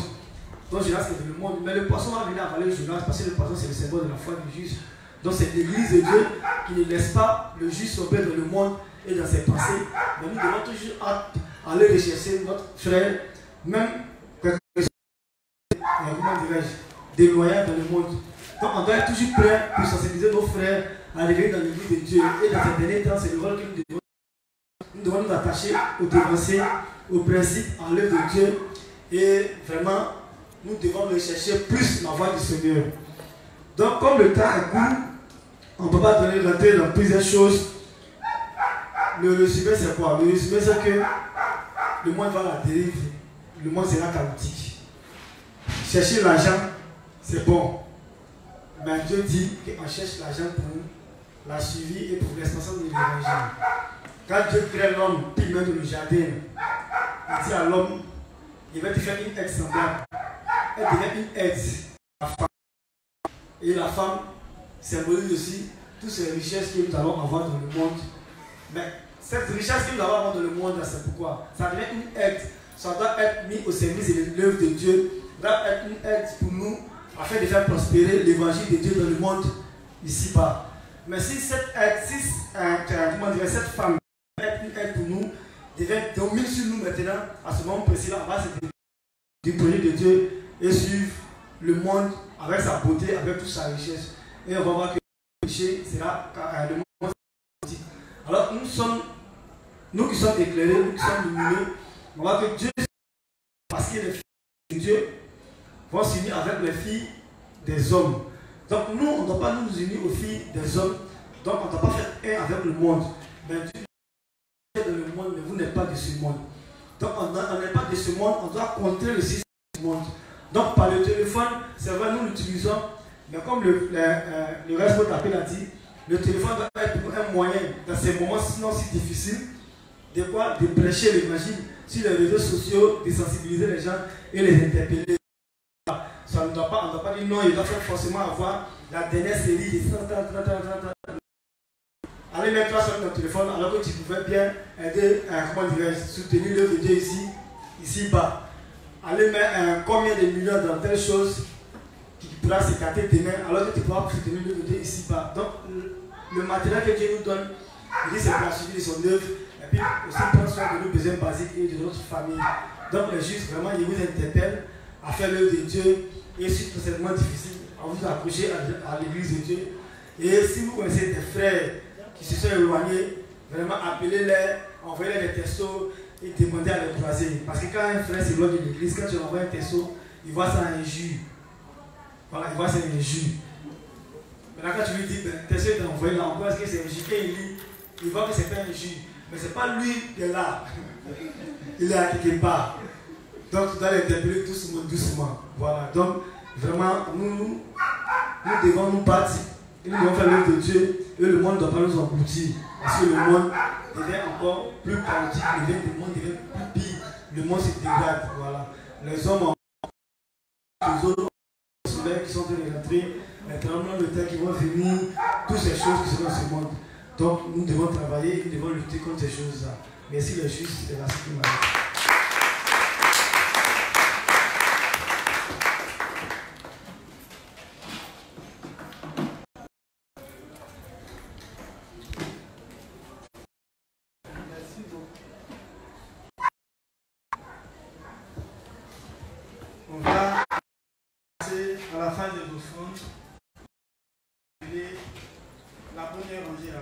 Donc Jonas c'est le monde, mais le poisson va venir avaler Jonas, parce que le poisson c'est le symbole de la foi du juste. Donc c'est l'église de Dieu qui ne laisse pas le juste s'opérer dans le monde et dans ses pensées. Mais nous devons toujours aller rechercher notre frère, même comment dirais-je, déloyal dans le monde. Donc on doit être toujours prêt pour sensibiliser nos frères à arriver dans l'église de Dieu. Et dans ces derniers temps, c'est le rôle que nous devons nous attacher aux devanciers, aux principes, à l'œuvre de Dieu. Et vraiment, nous devons rechercher plus la voix du Seigneur. Donc comme le temps est court, on ne peut pas rentrer dans plusieurs choses. Le résumé, c'est quoi? Le résumé, c'est que le monde va à la dérive, le monde sera chaotique. Chercher l'argent, c'est bon. Mais Dieu dit qu'on cherche l'argent pour la suivi et pour l'extension de l'évangile. Quand Dieu crée l'homme, puis il met dans le jardin, il dit à l'homme, il va te faire une aide semblable. Elle devient une aide à la femme. Et la femme symbolise aussi toutes ces richesses que nous allons avoir dans le monde. Mais cette richesse que nous allons avoir dans le monde, c'est pourquoi? Ça devient une aide. Ça doit être mis au service de l'œuvre de Dieu. Ça doit être une aide pour nous afin de faire prospérer l'évangile de Dieu dans le monde ici-bas. Mais si cette aide, cette femme est une aide pour nous, devient domine sur nous maintenant, à ce moment précis-là, on va se développer du projet de Dieu et suivre le monde avec sa beauté, avec toute sa richesse. Et on va voir que le péché sera le monde. Alors nous qui sommes éclairés, nous qui sommes lumineux, on va voir que Dieu, parce qu'il est fils de Dieu, vont s'unir avec les filles des hommes. Donc nous, on ne doit pas nous unir aux filles des hommes. Donc on ne doit pas faire un avec le monde. Mais Dieu est dans le monde, mais vous n'êtes pas de ce monde. Donc on n'est pas de ce monde, on doit contrer le système du monde. Donc par le téléphone, c'est vrai, nous l'utilisons, mais comme le responsable l'a dit, le téléphone doit être un moyen, dans ces moments sinon si difficiles, de prêcher l'évangile sur les réseaux sociaux, de sensibiliser les gens et les interpeller. Ça ne doit pas, on ne doit pas dire non, il doit forcément avoir la dernière série de 100. Allez mettre toi sur ton téléphone alors que tu pouvais bien aider, soutenir l'œuvre de Dieu ici-bas. Allez mettre combien de millions dans telle chose qui pourra s'écarter demain alors que tu pourras soutenir l'œuvre de Dieu ici-bas. Donc le matériel que Dieu nous donne, il dit c'est pour la suivi de son œuvre et puis aussi prendre soin de nos besoins basiques et de notre famille. Donc les justes, vraiment, ils vous interpellent à faire l'œuvre de Dieu et surtout c'est vraiment difficile à vous accrocher à l'église de Dieu. Et si vous connaissez des frères qui se sont éloignés, vraiment appelez-les, envoyez-les des textos et demandez à les croiser. Parce que quand un frère s'éloigne de l'église, quand tu envoies un texto, il voit ça injure. Voilà, il voit ça injure. Maintenant quand tu lui dis, le texto est envoyé là, on voit que c'est injure et il lit, il voit que c'est pas injure. Mais c'est pas lui qui est là. Il est à quelque part. Donc tu dois l'interpeller doucement, doucement. Voilà. Donc vraiment, nous devons nous battre. Et nous devons faire l'œuvre de Dieu. Et le monde ne doit pas nous engloutir. Parce que le monde devient encore plus chaotique. Le monde devient plus pire. Le monde se dégrade. Voilà. Les hommes les autres soleil qui sont en train de rentrer, les tremblements de terre qui vont venir, toutes ces choses qui sont dans ce monde. Donc nous devons travailler, nous devons lutter contre ces choses-là. Merci les justes, c'est la suite. On va passer à la phase des offrandes. La première rangée là.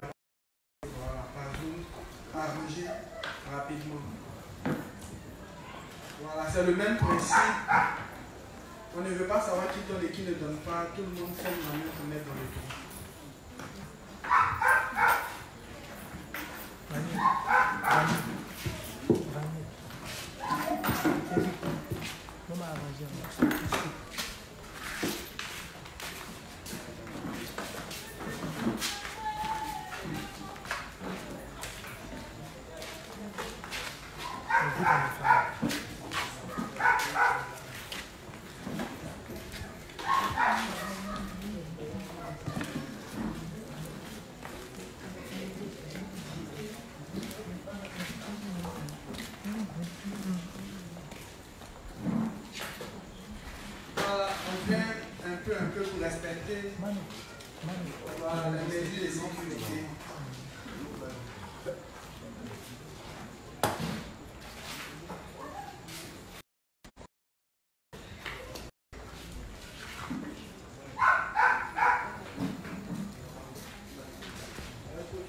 Voilà, par zone, arranger rapidement. Voilà, c'est le même principe. On ne veut pas savoir qui donne et qui ne donne pas. Tout le monde fait une main pour mettre dans le trou. Un peu pour respecter la mesure de sécurité.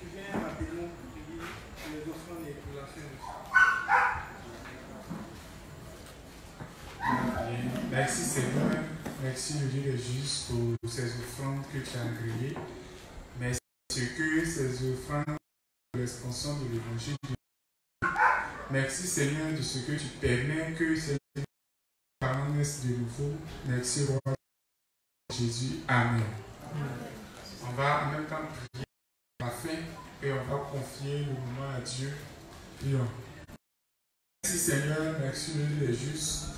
Tu viens rapidement pour prier les offrandes et pour la fin. Merci Seigneur, merci le Dieu des justes pour ces offrandes que tu as grillées. Merci. ce que ces offrandes de l'expansion de l'évangile. Merci Seigneur de ce que tu permets que ces parents naissent de nouveau. Merci Roi Jésus. Amen. On va en même temps prier à la fin et on va confier le moment à Dieu. Prions. Merci Seigneur, merci les justes.